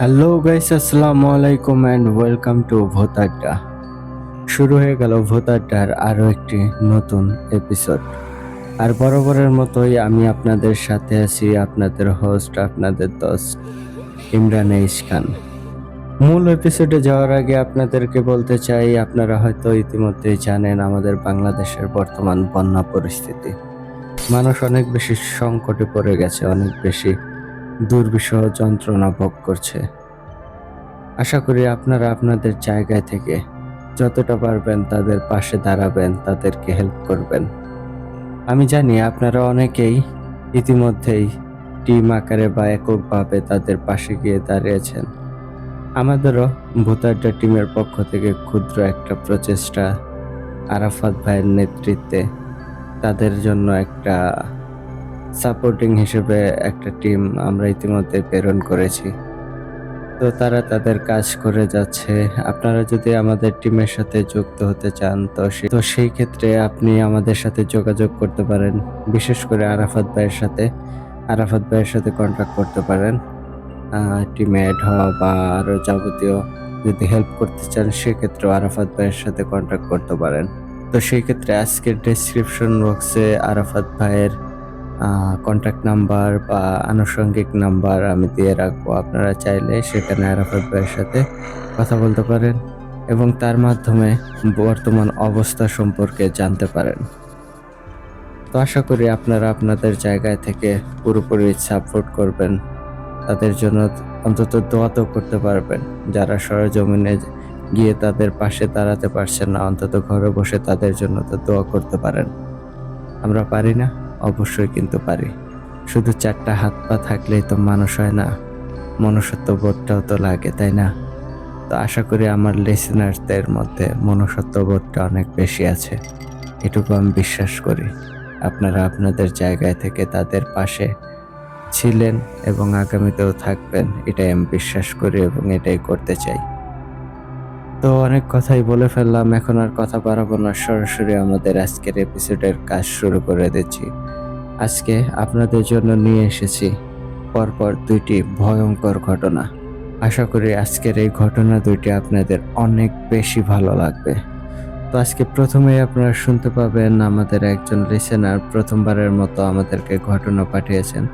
Hello guys, আসসালামু আলাইকুম and welcome to ভূত আড্ডা। শুরু হয়ে গেল ভূত আড্ডার আরও একটি নতুন এপিসোড। আর বরাবরের মতোই আমি আপনাদের সাথে আছি, আপনাদের হোস্ট, আপনাদের দোস্ত ইমরান এইশ খান। মূল এপিসোডে যাওয়ার আগে আপনাদেরকে বলতে চাই, আপনারা হয়তো ইতিমধ্যেই জানেন আমাদের বাংলাদেশের বর্তমান বন্যা পরিস্থিতি। মানুষ অনেক বেশি সংকটে পড়ে গেছে, অনেক বেশি দুর্বিষহ যন্ত্রণা ভোগ করছে। আশা করি আপনারা আপনাদের জায়গায় থেকে যতটা পারবেন তাদের পাশে দাঁড়াবেন, তাদেরকে হেল্প করবেন। আমি জানি আপনারা অনেকেই ইতিমধ্যেই টিম আকারে বা এককভাবে তাদের পাশে গিয়ে দাঁড়িয়েছেন। আমাদেরও ভূত আড্ডা টিমের পক্ষ থেকে ক্ষুদ্র একটা প্রচেষ্টা আরাফাত ভাইয়ের নেতৃত্বে তাদের জন্য একটা সাপোর্টিং হিসেবে একটা টিম আমরা ইতিমধ্যে প্রেরণ করেছি। তো তারা তাদের কাজ করে যাচ্ছে। আপনারা যদি আমাদের টিমের সাথে যুক্ত হতে চান তো সেই ক্ষেত্রে আপনি আমাদের সাথে যোগাযোগ করতে পারেন। বিশেষ করে আরাফাত ভাইয়ের সাথে কন্ট্যাক্ট করতে পারেন। টিমে অ্যাড হওয়া বা আরও যাবতীয় যদি হেল্প করতে চান সেক্ষেত্রেও আরাফাত ভাইয়ের সাথে কন্ট্যাক্ট করতে পারেন। তো সেই ক্ষেত্রে আজকের ডেসক্রিপশন বক্সে আরাফাত ভাইয়ের কন্ট্যাক্ট নাম্বার বা আনুষঙ্গিক নাম্বার আমি দিয়ে রাখবো। আপনারা চাইলে সেখানে আরাফাত ভাইয়ের সাথে কথা বলতে পারেন এবং তার মাধ্যমে বর্তমান অবস্থা সম্পর্কে জানতে পারেন। তো আশা করি আপনারা আপনাদের জায়গায় থেকে পুরোপুরি সাপোর্ট করবেন, তাদের জন্য অন্তত দোয়া তো করতে পারবেন। যারা সরেজমিনে গিয়ে তাদের পাশে দাঁড়াতে পারছেন না, অন্তত ঘরে বসে তাদের জন্য তো দোয়া করতে পারেন। আমরা পারি না? অবশ্যই কিন্তু পারি। শুধু চারটা হাত পা থাকলেই তো মানুষ হয় না, মনুষ্যত্ব বোধটাও তো লাগে, তাই না? তো আশা করি আমার লিসেনারদের মধ্যে মনুষ্যত্ব বোধটা অনেক বেশি আছে, এটুকু আমি বিশ্বাস করি। আপনারা আপনাদের জায়গায় থেকে তাদের পাশে ছিলেন এবং আগামীতেও থাকবেন, এটাই আমি বিশ্বাস করি এবং এটাই করতে চাই। তো অনেক কথাই বলে ফেললাম, এখন আর কথা বাড়াবো না, সরাসরি আমাদের আজকের এপিসোডের কাজ শুরু করে দিচ্ছি। আজকে আপনাদের জন্য নিয়ে এসেছি পরপর দুইটি ভয়ঙ্কর ঘটনা। আশা করি আজকের এই ঘটনা দুইটি আপনাদের অনেক বেশি ভালো লাগবে। তো আজকে প্রথমেই আপনারা শুনতে পাবেন আমাদের একজন লিসেনার প্রথমবারের মতো আমাদেরকে ঘটনা পাঠিয়েছেন।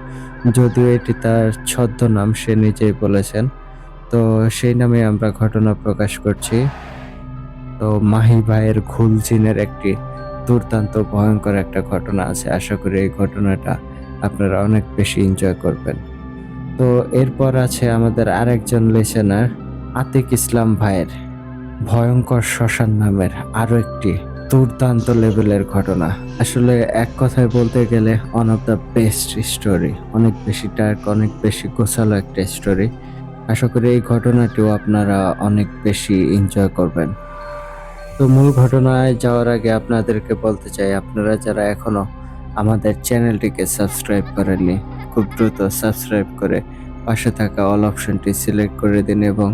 যদিও এটি তার ছদ্মনাম, সে নিজেই বলেছেন, তো সেই নামে আমরা ঘটনা প্রকাশ করছি। তো মাহি ভাইয়ের ঘুল জিনের একটি দুর্দান্ত ভয়ঙ্কর একটা ঘটনা আছে। আশা করি এই ঘটনাটা আপনারা অনেক বেশি এনজয় করবেন। তো এরপর আছে আমাদের আরেকজন লিসেনার আতিক ইসলাম ভাইয়ের ভয়ঙ্কর শ্মশান নামের আরো একটি দুর্দান্ত লেভেলের ঘটনা। আসলে এক কথায় বলতে গেলে one of the best story, অনেক বেশি ডার্ক, অনেক বেশি গোছালো একটা স্টোরি। আশা করি এই ঘটনাটিও আপনারা অনেক বেশি এনজয় করবেন। তো মূল ঘটনায় যাওয়ার আগে আপনাদেরকে বলতে চাই, আপনারা যারা এখনো আমাদের চ্যানেলটিকে সাবস্ক্রাইব করেননি, খুব দ্রুত সাবস্ক্রাইব করে পাশে থাকা অল অপশনটি সিলেক্ট করে দিন এবং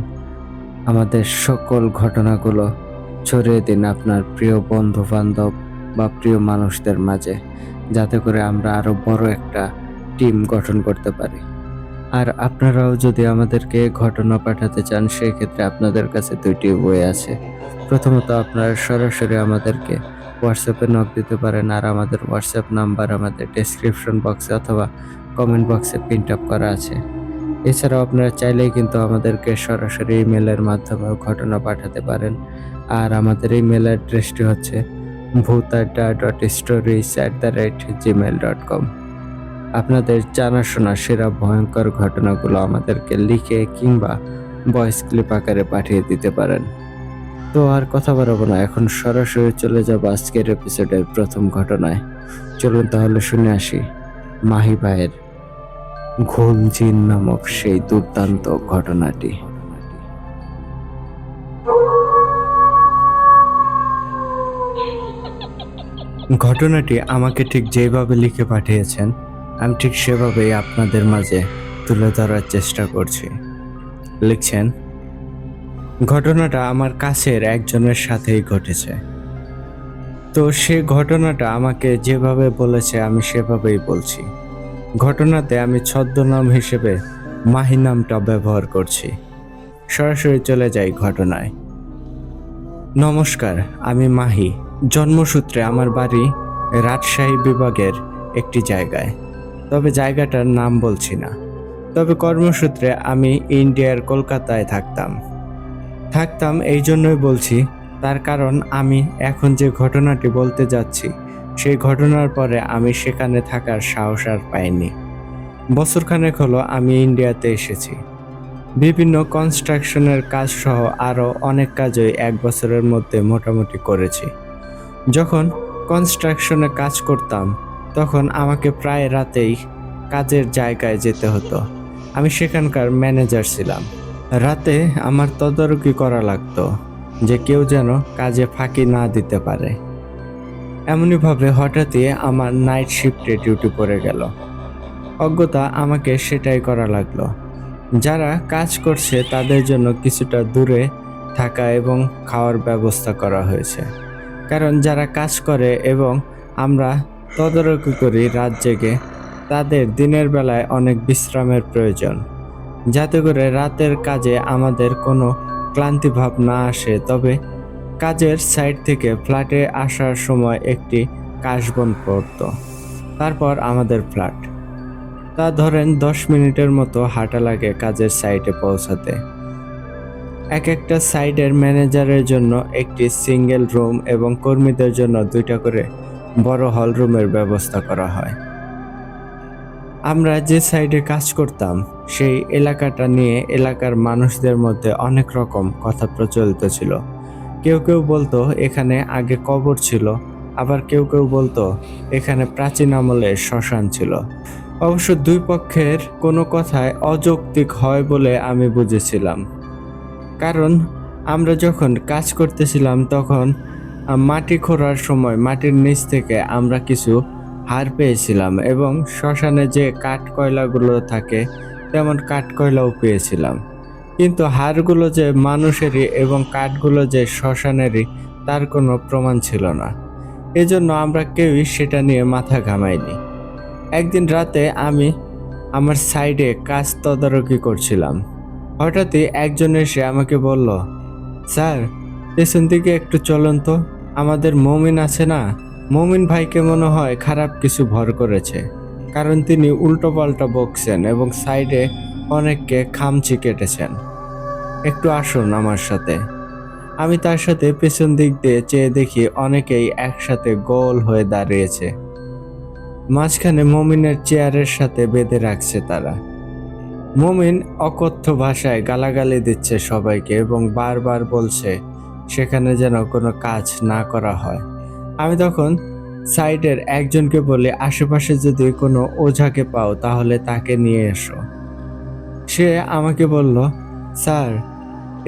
আমাদের সকল ঘটনাগুলো ছড়িয়ে দিন আপনার প্রিয় বন্ধু বান্ধব বা প্রিয় মানুষদের মাঝে, যাতে করে আমরা আরো বড় একটা টিম গঠন করতে পারি। আর আপনারাও যদি আমাদেরকে ঘটনা পাঠাতে চান সেক্ষেত্রে আপনাদের কাছে দুইটি ওয়ে আছে। প্রথমত আপনারা সরাসরি আমাদেরকে হোয়াটসঅ্যাপে নক দিতে পারেন, আর আমাদের হোয়াটসঅ্যাপ নাম্বার আমাদের ডেসক্রিপশন বক্সে অথবা কমেন্ট বক্সে প্রিন্ট আপ করা আছে। এছাড়াও আপনারা চাইলেই কিন্তু আমাদেরকে সরাসরি ইমেলের মাধ্যমেও ঘটনা পাঠাতে পারেন। আর আমাদের ইমেল অ্যাড্রেসটি হচ্ছে bhutadda.stories@gmail.com। আপনাদের জানাশোনা সেরা ভয়ঙ্কর ঘটনাগুলো আমাদেরকে লিখে কিংবা ভয়েস ক্লিপ আকারে পাঠিয়ে দিতে পারেন। তো আর কথা বাড়াবো না, এখন সরাসরি চলে যাব আজকের এপিসোডের প্রথম ঘটনায়। চলুন তাহলে শুনে আসি মাহি ভাইয়ের ঘুল জিন নামক সেই দুর্দান্ত ঘটনাটি। ঘটনাটি আমাকে ঠিক যেভাবে লিখে পাঠিয়েছেন আমি ঠিক সেভাবেই আপনাদের মাঝে তুলে ধরার চেষ্টা করছি। লিখছেন, ঘটনাটা আমার কাছের একজনের সাথেই ঘটেছে। তো সে ঘটনাটা আমাকে যেভাবে বলেছে আমি সেভাবেই বলছি। ঘটনাতে আমি ছদ্মনাম হিসেবে মাহি নামটা ব্যবহার করছি। সরাসরি চলে যাই ঘটনায়। নমস্কার, আমি মাহি। জন্মসূত্রে আমার বাড়ি রাজশাহী বিভাগের একটি জায়গায়, তবে জায়গাটার নাম বলছি না। তবে কর্মসূত্রে আমি ইন্ডিয়ার কলকাতায় থাকতাম এই জন্যই বলছি, তার কারণ আমি এখন যে ঘটনাটি বলতে যাচ্ছি সেই ঘটনার পরে আমি সেখানে থাকার সাহস আর পাইনি। বছরখানেক হলো আমি ইন্ডিয়াতে এসেছি। বিভিন্ন কনস্ট্রাকশনের কাজ সহ আরও অনেক কাজই 1 বছরের মধ্যে মোটামুটি করেছি। যখন কনস্ট্রাকশনে কাজ করতাম তখন আমাকে প্রায় রাতেই কাজের জায়গায় যেতে হতো। আমি সেখানকার ম্যানেজার ছিলাম। রাতে আমার তদারকি করা লাগতো যে কেউ যেন কাজে ফাঁকি না দিতে পারে। এমনইভাবে হঠাৎই আমার নাইট শিফটে ডিউটি পড়ে গেল। অজ্ঞতা আমাকে সেটাই করা লাগলো। যারা কাজ করছে তাদের জন্য কিছুটা দূরে থাকা এবং খাওয়ার ব্যবস্থা করা হয়েছে, কারণ যারা কাজ করে এবং আমরা তদারকি করি রাত জেগে, তাদের দিনের বেলায় অনেক বিশ্রামের প্রয়োজন, যাতে করে রাতের কাজে আমাদের কোনো ক্লান্তি ভাব না আসে। তবে কাজের সাইড থেকে ফ্ল্যাটে আসার সময় একটি কাশবন পড়ত, তারপর আমাদের ফ্ল্যাট। তা ধরেন 10 মিনিটের মতো হাঁটা লাগে কাজের সাইটে পৌঁছাতে। একটা সাইডের ম্যানেজারের জন্য একটি সিঙ্গেল রুম এবং কর্মীদের জন্য 2টা করে বড় হল রুমের ব্যবস্থা করা হয়। আমরা যে সাইডে কাজ করতাম সেই এলাকাটা নিয়ে এলাকার মানুষদের মধ্যে অনেক রকম কথা প্রচলিত ছিল। কেউ কেউ বলতো এখানে আগে কবর ছিল, আবার কেউ কেউ বলতো এখানে প্রাচীন আমলের শ্মশান ছিল। অবশ্য দুই পক্ষের কোনো কথাই অযৌক্তিক হয় বলে আমি বুঝেছিলাম, কারণ আমরা যখন কাজ করতেছিলাম তখন মাটি খোঁড়ার সময় মাটির নিচ থেকে আমরা কিছু হাড় পেয়েছিলাম এবং শ্মশানে যে কাঠ কয়লাগুলো থাকে তেমন কাঠ কয়লাও পেয়েছিলাম। কিন্তু হাড়গুলো যে মানুষেরই এবং কাঠগুলো যে শ্মশানেরই তার কোনো প্রমাণ ছিল না। এজন্য আমরা কেউই সেটা নিয়ে মাথা ঘামাইনি। একদিন রাতে আমি আমার সাইডে কাজ তদারকি করছিলাম। হঠাৎই একজন এসে আমাকে বলল, স্যার পেছন দিকে একটু চলুন তো, আমাদের মমিন আছে না, মমিন ভাইকে মনে হয় খারাপ কিছু ভর করেছে, কারণ তিনি উল্টো পাল্টা বকছেন এবং সাইডে অনেককে খামচি কেটেছেন। একটু আসুন আমার সাথে। আমি তার সাথে পেছন দিক দিয়ে চেয়ে দেখি অনেকেই একসাথে গোল হয়ে দাঁড়িয়েছে। মাঝখানে মমিনের চেয়ারের সাথে বেঁধে রাখছে তারা। মমিন অকথ্য ভাষায় গালাগালি দিচ্ছে সবাইকে এবং বারবার বলছে সেখানে যেন কোনো কাজ না করা হয়। আমি তখন সাইডের একজনকে বলি, আশেপাশে যদি কোনো ওঝাকে পাও তাহলে তাকে নিয়ে এসো। সে আমাকে বলল, স্যার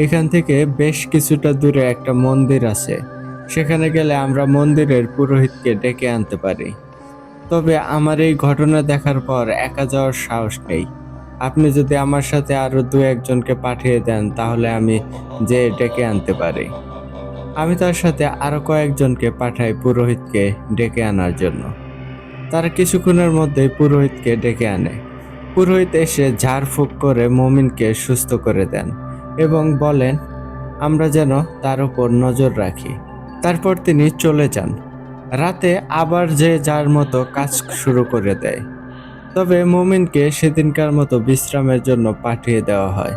এখান থেকে বেশ কিছুটা দূরে একটা মন্দির আছে, সেখানে গেলে আমরা মন্দিরের পুরোহিতকে ডেকে আনতে পারি। তবে আমার এই ঘটনা দেখার পর একা যাওয়ার সাহস নেই। আপনি যদি আমার সাথে আরো 2-1জনকে পাঠিয়ে দেন তাহলে আমি যে ডেকে আনতে পারি। আমি তার সাথে আরো কয়েকজনকে পাঠাই পুরোহিতকে ডেকে আনার জন্য। তারা কিছুক্ষণের মধ্যেই পুরোহিতকে ডেকে আনে। পুরোহিত এসে ঝাড়ফুঁক করে মমিনকে সুস্থ করে দেন এবং বলেন আমরা যেন তার উপর নজর রাখি। তারপর তিনি চলে যান। রাতে আবার যে যার মতো কাজ শুরু করে দেয়। তবে মমিনকে সেদিনকার মতো বিশ্রামের জন্য পাঠিয়ে দেওয়া হয়।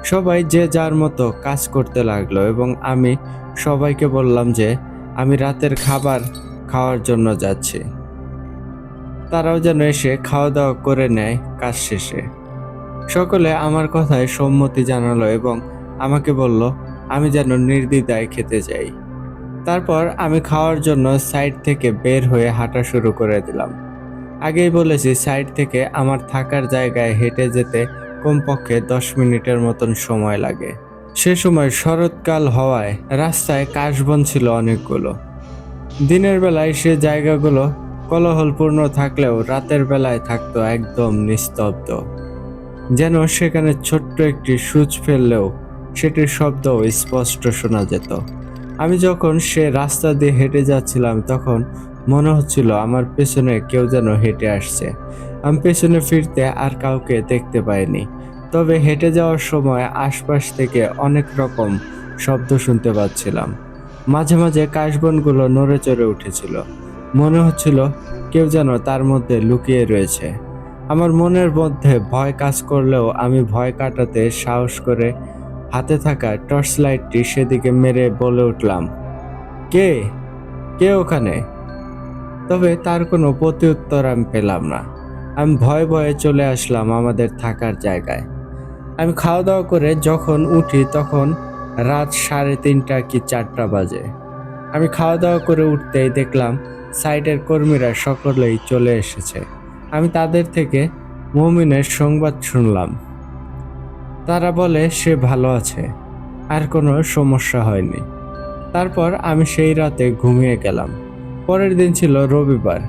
সবাই যে যার মতো কাজ করতে লাগলো এবং আমি সবাইকে বললাম যে আমি রাতের খাবার খাওয়ার জন্য যাচ্ছি। তারাও যেন এসে খাওয়া দাওয়া করে নেয় কাজ শেষে। সকলে আমার কথায় সম্মতি জানালো এবং আমাকে বলল আমি যেন নির্দ্বিধায় খেতে যাই। তারপর আমি খাওয়ার জন্য সাইড থেকে বের হয়ে হাঁটা শুরু করে দিলাম। আগেই বলেছি সাইড থেকে আমার থাকার জায়গায় হেঁটে যেতে কমপক্ষে 10 মিনিটের মতন সময় লাগে। সে সময় শরৎকাল হওয়ায় রাস্তায় কাশবন ছিল অনেকগুলো। দিনের বেলায় সে জায়গাগুলো কোলাহলপূর্ণ থাকলেও রাতের বেলায় থাকতো একদম নিস্তব্ধ, যেন সেখানে ছোট্ট একটি সূচ ফেললেও সেটির শব্দ স্পষ্ট শোনা যেত। আমি যখন সে রাস্তা দিয়ে হেঁটে যাচ্ছিলাম তখন মনে হচ্ছিল আমার পেছনে কেউ যেন হেঁটে আসছে। আমি পেছনে ফিরতে আর কাউকে দেখতে পাইনি। তবে হেঁটে যাওয়ার সময় আশপাশ থেকে অনেক রকম শব্দ শুনতে পাচ্ছিলাম। মাঝে মাঝে কাশবনগুলো নড়ে চড়ে উঠেছিল। মনে হচ্ছিল কেউ যেন তার মধ্যে লুকিয়ে রয়েছে। আমার মনের মধ্যে ভয় কাজ করলেও আমি ভয় কাটাতে সাহস করে হাতে থাকা টর্চ লাইটটি সেদিকে মেরে বলে উঠলাম, কে কে ওখানে? তবে তার কোনো প্রত্যুত্তর আমি পেলাম না। আমি ভয়ে ভয়ে চলে আসলাম আমাদের থাকার জায়গায়। আমি খাওয়া দাওয়া করে যখন উঠি তখন রাত 3:30 কি 4টা বাজে। আমি খাওয়া দাওয়া করে উঠতেই দেখলাম সাইটের কর্মীরা সকলেই চলে এসেছে। আমি তাদের থেকে মুমিনের সংবাদ শুনলাম। তারা বলে সে ভালো আছে, আর কোনো সমস্যা হয়নি। তারপর আমি সেই রাতে ঘুমিয়ে গেলাম। পরের দিন ছিল রবিবার।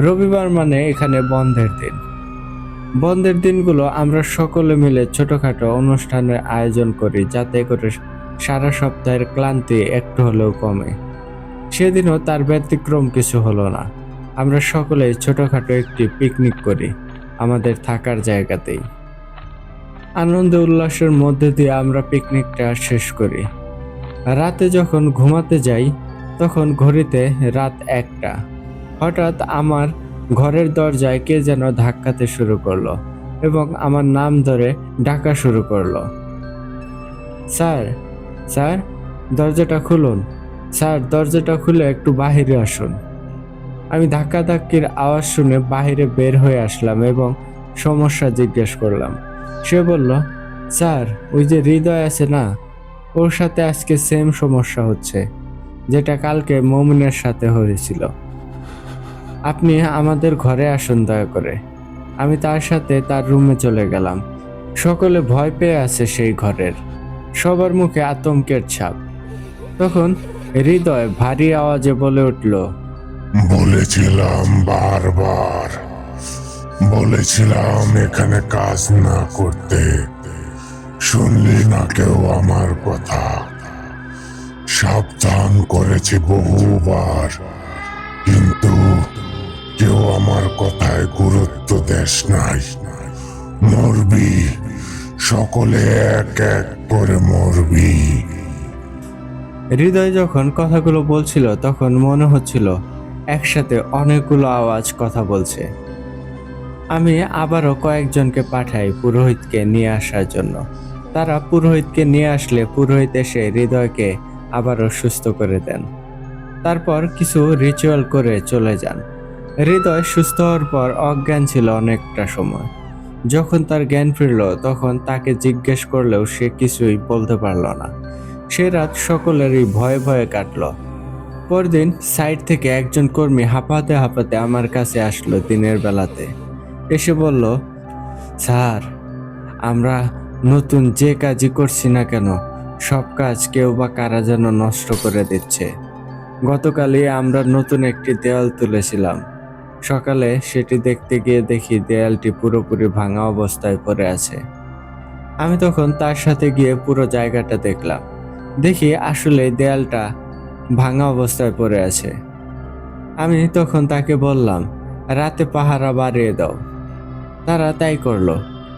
রবিবার মানে এখানে বন্ধের দিন। বন্ধের দিনগুলো আমরা সকলে মিলে ছোটখাটো অনুষ্ঠানের আয়োজন করি, যাতে করে সারা সপ্তাহের ক্লান্তি একটু হলেও কমে। সেদিনও তার ব্যতিক্রম কিছু হলো না। আমরা সকলেই ছোটখাটো একটি পিকনিক করি আমাদের থাকার জায়গাতেই। আনন্দ উল্লাসের মধ্যে দিয়ে আমরা পিকনিকটা শেষ করি। রাতে যখন ঘুমাতে যাই তখন ঘড়িতে রাত 1টা। হঠাৎ আমার ঘরের দরজায় কে যেন ধাক্কাতে শুরু করলো এবং আমার নাম ধরে ডাকা শুরু করলো। স্যার, স্যার, দরজাটা খুলুন। স্যার, দরজাটা খুলে একটু বাহিরে আসুন। আমি ধাক্কাধাক্কির আওয়াজ শুনে বাহিরে বের হয়ে আসলাম এবং সমস্যা জিজ্ঞেস করলাম। সে বলল, স্যার, ওই যে হৃদয় আছে না, ওর সাথে আজকে সেম সমস্যা হচ্ছে, যেটা কালকে মমিনের সাথে হয়েছিল। আপনি আমাদের ঘরে আসুন দয়া করে। আমি তার সাথে তার রুমে চলে গেলাম। সকলে ভয় পেয়ে আছে সেই ঘরের। সবার মুখে আতঙ্কের ছাপ। তখন হৃদয় ভারী আওয়াজে বলে উঠল, বলেছিলাম বারবার, বলেছিলাম এখানে কাজ না করতে। শুনলি না কেউ আমার কথা? সাবধান করেছি বহুবার, কিন্তু কেউ আমার কথায় গুরুত্ব দেস নাই। মরবি, সকলে এক এক করে মরবি। হৃদয় যখন কথাগুলো বলছিল তখন মনে হচ্ছিল একসাথে অনেকগুলো আওয়াজ কথা বলছে। আমি আবারও কয়েকজনকে পাঠাই পুরোহিতকে নিয়ে আসার জন্য। তারা পুরোহিতকে নিয়ে আসলে পুরোহিত এসে হৃদয়কে আবারও সুস্থ করে দেন। তারপর কিছু রিচুয়াল করে চলে যান। হৃদয় সুস্থ হওয়ার পর অজ্ঞান ছিল অনেকটা সময়। যখন তার জ্ঞান ফিরল তখন তাকে জিজ্ঞেস করলেও সে কিছুই বলতে পারল না। সে রাত সকলেরই ভয়ে ভয়ে কাটল। পরদিন সাইট থেকে একজন কর্মী হাঁপাতে হাঁপাতে আমার কাছে আসলো দিনের বেলাতে। এসে বলল, স্যার, আমরা নতুন যে কাজই করছি না কেন, সব কাজ কেউ বা কারা যেন নষ্ট করে দিচ্ছে। গতকালই আমরা নতুন একটি দেয়াল তুলেছিলাম। সকালে সেটি দেখতে গিয়ে দেখি দেয়ালটি পুরোপুরি ভাঙা অবস্থায় পড়ে আছে। আমি তখন তার সাথে গিয়ে পুরো জায়গাটা দেখলাম। দেখি আসলে দেয়ালটা ভাঙা অবস্থায় পড়ে আছে। আমি তখন তাকে বললাম, রাতে পাহারা বাড়িয়ে দাও। তারা তাই করলো,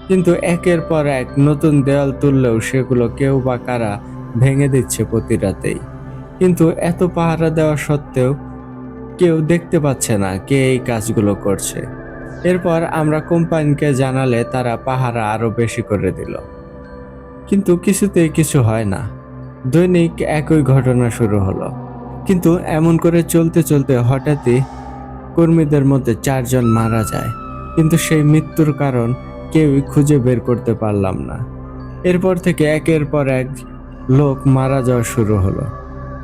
কিন্তু একের পর এক নতুন দেয়াল তুললেও সেগুলো কেউ বা কারা ভেঙে দিচ্ছে প্রতি রাতেই। কিন্তু এত পাহারা দেওয়া সত্ত্বেও কেউ দেখতে পাচ্ছে না কে এই কাজগুলো করছে। এরপর আমরা কোম্পানিকে জানালে তারা পাহারা আরো বেশি করে দিল, কিন্তু কিছুতেই কিছু হয় না। দৈনিক একই ঘটনা শুরু হলো। কিন্তু এমন করে চলতে চলতে হঠাৎই কর্মীদের মধ্যে 4 জন মারা যায়, কিন্তু সেই মৃত্যুর কারণ কেউই খুঁজে বের করতে পারলাম না। এরপর থেকে একের পর এক লোক মারা যাওয়া শুরু হলো।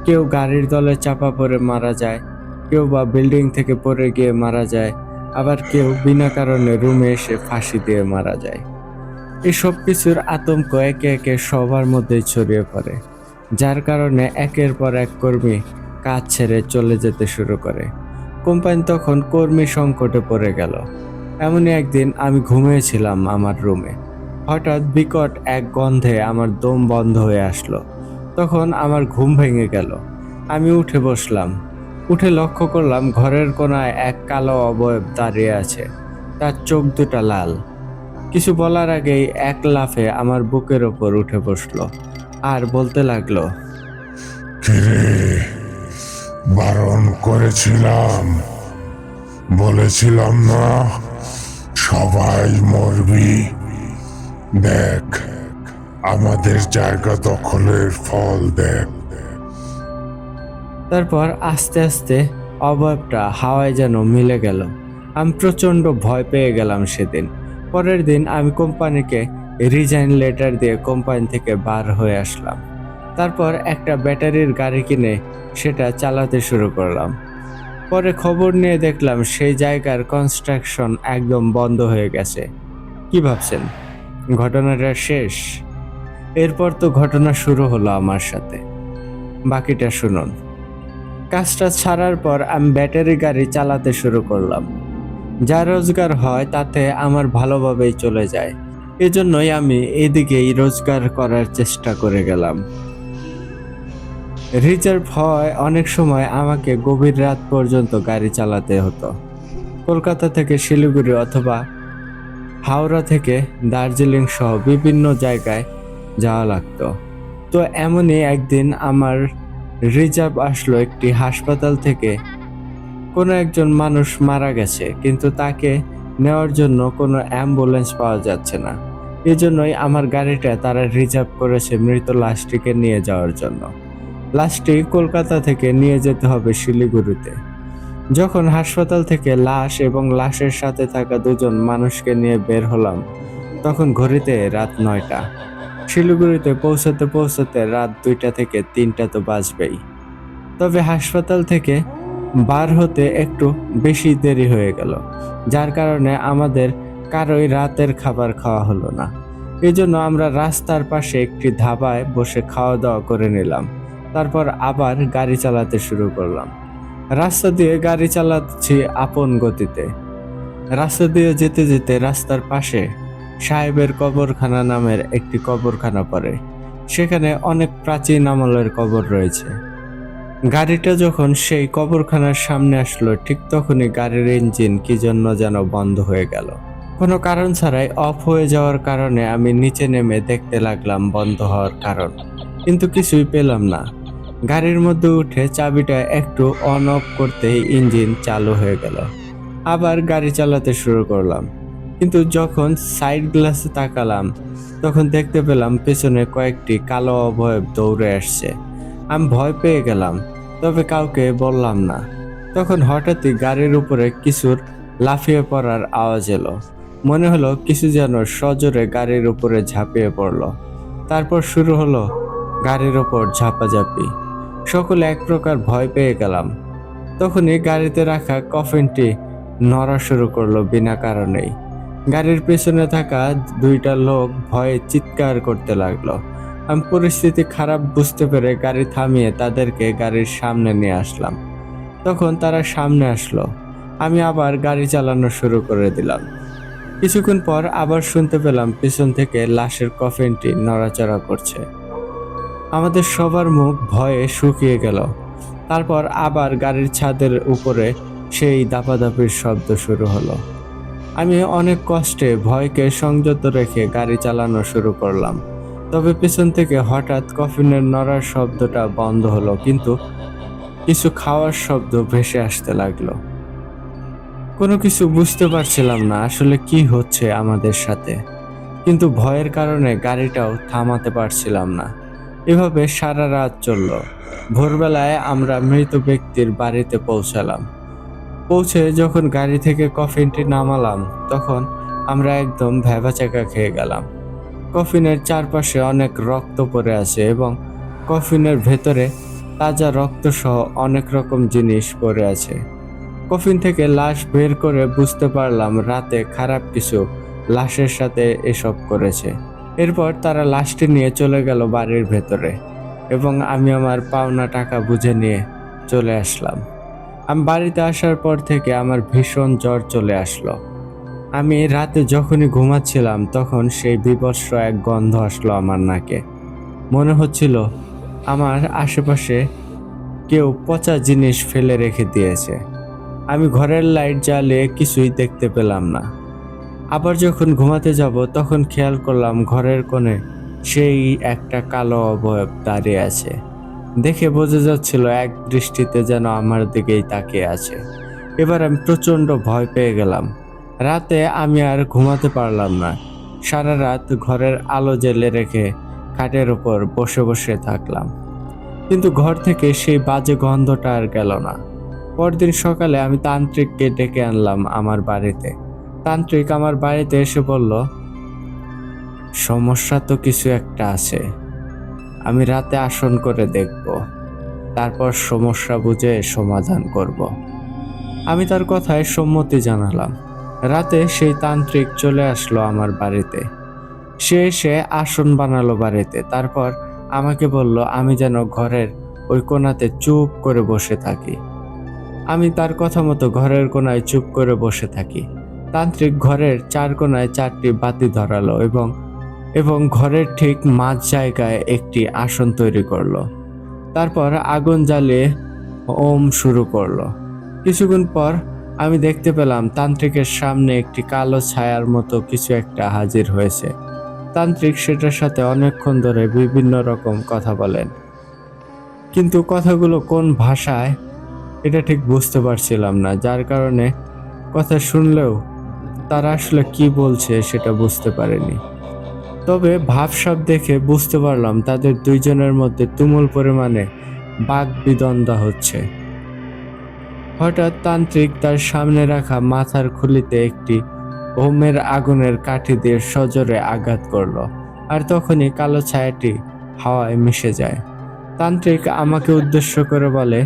কেউ গাড়ির তলে চাপা পড়ে মারা যায়, কেউ বা বিল্ডিং থেকে পড়ে গিয়ে মারা যায়, আবার কেউ বিনা কারণে রুমে এসে ফাঁসি দিয়ে মারা যায়। এসব কিছুর আতঙ্ক একে একে সবার মধ্যেই ছড়িয়ে পড়ে, যার কারণে একের পর এক কর্মী কাজ ছেড়ে চলে যেতে শুরু করে। কোম্পানি তখন কর্মী সংকটে পড়ে গেল। এমনই একদিন আমি ঘুমিয়েছিলাম আমার রুমে। হঠাৎ বিকট এক গন্ধে আমার দম বন্ধ হয়ে আসলো। তখন আমার ঘুম ভেঙে গেল। আমি উঠে বসলাম। উঠে লক্ষ্য করলাম ঘরের কোনায় এক কালো অবয়ব দাঁড়িয়ে আছে। তার চোখ দুটা লাল। কিছু বলার আগেই এক লাফে আমার বুকের ওপর উঠে বসলো আর বলতে লাগলো, কিরে, বারণ করেছিলাম, বলেছিলাম না সবাই মরবি। দেখ আমাদের জায়গা দখলের ফল দেখ। তারপর আস্তে আস্তে অবয়বটা হাওয়ায় যেন মিলে গেল। আমি প্রচণ্ড ভয় পেয়ে গেলাম সেদিন। পরের দিন আমি কোম্পানিকে রিজাইন লেটার দিয়ে কোম্পানি থেকে বার হয়ে আসলাম। তারপর একটা ব্যাটারির গাড়ি কিনে সেটা চালাতে শুরু করলাম। পরে খবর নিয়ে দেখলাম সেই জায়গার কনস্ট্রাকশন একদম বন্ধ হয়ে গেছে। কি ভাবছেন ঘটনাটা শেষ? এরপর তো ঘটনা শুরু হলো আমার সাথে। বাকিটা শুনুন। কাজটা ছাড়ার পর আমি ব্যাটারি গাড়ি চালাতে শুরু করলাম। যা রোজগার হয় তাতে আমার ভালোভাবেই চলে যায়। এজন্যই আমি এদিকেই রোজগার করার চেষ্টা করে গেলাম। রিজার্ভ হয় অনেক সময় আমাকে গভীর রাত পর্যন্ত গাড়ি চালাতে হতো। কলকাতা থেকে শিলিগুড়ি অথবা হাওড়া থেকে দার্জিলিং সহ বিভিন্ন জায়গায় যাওয়া লাগতো। তো এমনই একদিন আমার রিজার্ভ আসলো একটি হাসপাতাল থেকে কোনো একজন মানুষ মারা গেছে, কিন্তু তাকে নেওয়ার জন্য কোনো অ্যাম্বুলেন্স পাওয়া যাচ্ছে না। এজন্যই আমার গাড়িটা তারা রিজার্ভ করেছে মৃত লাশটিকে নিয়ে যাওয়ার জন্য। লাশটি কলকাতা থেকে নিয়ে যেতে হবে শিলিগুড়িতে। যখন হাসপাতাল থেকে লাশ এবং লাশের সাথে থাকা দুজন মানুষকে নিয়ে বের হলাম, তখন ঘড়িতে রাত 9টা। শিলিগুড়িতে পৌঁছাতে পৌঁছাতে রাত 2টা থেকে 3টা তো বাজবেই। তবে হাসপাতাল থেকে বার হতে একটু বেশি দেরি হয়ে গেল, যার কারণে আমাদের কারোই রাতের খাবার খাওয়া হলো না। এজন্য আমরা রাস্তার পাশে একটি ধাবায় বসে খাওয়া দাওয়া করে নিলাম। তারপর আবার গাড়ি চালাতে শুরু করলাম। রাস্তা দিয়ে গাড়ি চালাচ্ছি আপন গতিতে। রাস্তা দিয়ে যেতে যেতে রাস্তার পাশে সাহেবের কবরখানা নামের একটি কবরখানা পড়ে। সেখানে অনেক প্রাচীন আমলের কবর রয়েছে। গাড়িটা যখন সেই কবরখানার সামনে আসলো, ঠিক তখনই গাড়ির ইঞ্জিন কি জন্য যেন বন্ধ হয়ে গেল। কোনো কারণ ছাড়াই অফ হয়ে যাওয়ার কারণে আমি নিচে নেমে দেখতে লাগলাম বন্ধ হওয়ার কারণ, কিন্তু কিছুই পেলাম না। গাড়ির মধ্যে উঠে চাবিটা একটু অন অফ করতেই ইঞ্জিন চালু হয়ে গেল। আবার গাড়ি চালাতে শুরু করলাম, কিন্তু যখন সাইড গ্লাসে তাকালাম তখন দেখতে পেলাম পেছনে কয়েকটি কালো অবয়ব দৌড়ে আসছে। আমি ভয় পেয়ে গেলাম, তবে কাউকে বললাম না। তখন হঠাৎই গাড়ির উপরে কিছুর লাফিয়ে পড়ার আওয়াজ এলো। মনে হলো কিছু যেন সজোরে গাড়ির উপরে ঝাঁপিয়ে পড়লো। তারপর শুরু হলো গাড়ির ওপর ঝাপাঝাপি। সকলে এক প্রকার ভয় পেয়ে গেলাম। তখনই গাড়িতে রাখা কফিনটি নড়া শুরু করলো বিনা কারণেই। গাড়ির পেছনে থাকা 2টা লোক ভয়ে চিৎকার করতে লাগলো। আমি পরিস্থিতি খারাপ বুঝতে পেরে গাড়ি থামিয়ে তাদেরকে গাড়ির সামনে নিয়ে আসলাম। তখন তারা সামনে আসলো। আমি আবার গাড়ি চালানো শুরু করে দিলাম। কিছুক্ষণ পর আবার শুনতে পেলাম পিছন থেকে লাশের কফিনটি নড়াচড়া করছে। আমাদের সবার মুখ ভয়ে শুকিয়ে গেল। তারপর আবার গাড়ির ছাদের উপরে সেই দাপাদাপির শব্দ শুরু হলো। আমি অনেক কষ্টে ভয়কে সংযত রেখে গাড়ি চালানো শুরু করলাম। তবে পিছন থেকে হঠাৎ কফিনের নড়ার শব্দটা বন্ধ হলো, কিন্তু কিছু খাওয়ার শব্দ ভেসে আসতে লাগলো। কোনো কিছু বুঝতে পারছিলাম না আসলে কি হচ্ছে আমাদের সাথে, কিন্তু ভয়ের কারণে গাড়িটাও থামাতে পারছিলাম না। এভাবে সারা রাত চলল। ভোরবেলায় আমরা মৃত ব্যক্তির বাড়িতে পৌঁছালাম। পৌঁছে যখন গাড়ি থেকে কফিনটি নামালাম, তখন আমরা একদম ভ্যাবাচ্যাকা খেয়ে গেলাম। কফিনের চারপাশে অনেক রক্ত পড়ে আছে এবং কফিনের ভেতরে তাজা রক্ত সহ অনেক রকম জিনিস পড়ে আছে। কফিন থেকে লাশ বের করে বুঝতে পারলাম রাতে খারাপ কিছু লাশের সাথে এসব করেছে। এরপর তারা লাশটি নিয়ে চলে গেল বাড়ির ভেতরে এবং আমি আমার পাওনা টাকা বুঝে নিয়ে চলে আসলাম। আমি বাড়িতে আসার পর থেকে আমার ভীষণ জ্বর চলে আসলো। আমি রাতে যখনই ঘুমাচ্ছিলাম তখন সেই বীভৎস এক গন্ধ আসলো আমার নাকে। মনে হচ্ছিল আমার আশেপাশে কেউ পচা জিনিস ফেলে রেখে দিয়েছে। আমি ঘরের লাইট জ্বালিয়ে কিছুই দেখতে পেলাম না। আবার যখন ঘুমাতে যাব তখন খেয়াল করলাম ঘরের কোণে সেই একটা কালো অবয়ব দাঁড়িয়ে আছে। দেখে বোঝা যাচ্ছিল এক দৃষ্টিতে যেন আমার দিকেই তাকিয়ে আছে। এবার আমি প্রচণ্ড ভয় পেয়ে গেলাম। রাতে আমি আর ঘুমাতে পারলাম না। সারা রাত ঘরের আলো জ্বেলে রেখে খাটের উপর বসে বসে থাকলাম, কিন্তু ঘর থেকে সেই বাজে গন্ধটা আর গেল না। পরদিন সকালে আমি তান্ত্রিককে ডেকে আনলাম আমার বাড়িতে। তান্ত্রিক আমার বাড়িতে এসে বলল, সমস্যা তো কিছু একটা আছে, আমি রাতে আসন করে দেখব, তারপর সমস্যা বুঝে সমাধান করব। আমি তার কথায় সম্মতি জানালাম। রাতে সেই তান্ত্রিক চলে আসলো আমার বাড়িতে। সে এসে আসন বানালো বাড়িতে, তারপর আমাকে বলল আমি যেন ঘরের ওই কোণাতে চুপ করে বসে থাকি। আমি তার কথা মতো ঘরের কোণায় চুপ করে বসে থাকি। তান্ত্রিক ঘরের চার কোণায় 4টি বাতি ধরালো এবং ঘরের ঠিক মাঝ জায়গায় একটি আসন তৈরি করলো। তারপর আগুন জ্বালিয়ে ওম শুরু করলো। কিছুক্ষণ পর আমি দেখতে পেলাম তান্ত্রিকের সামনে একটি কালো ছায়ার মতো কিছু একটা হাজির হয়েছে। তান্ত্রিক সেটার সাথে অনেকক্ষণ ধরে বিভিন্ন রকম কথা বলেন, কিন্তু কথাগুলো কোন ভাষায় এটা ঠিক বুঝতে পারছিলাম না, যার কারণে কথা শুনলেও তারা আসলে কি বলছে সেটা বুঝতে পারিনি। তবে ভাবসাব দেখে বুঝতে পারলাম তাদের দুইজনের মধ্যে তুমুল পরিমাণে বাকবিতণ্ডা হচ্ছে। হঠাৎ তান্ত্রিক তার সামনে রাখা মাথার খুলিতে একটি ওমের আগুনের কাঠি দিয়ে সজোরে আঘাত করলো, আর তখনই কালো ছায়াটি হাওয়ায় মিশে যায়। তান্ত্রিক আমাকে উদ্দেশ্য করে বলে,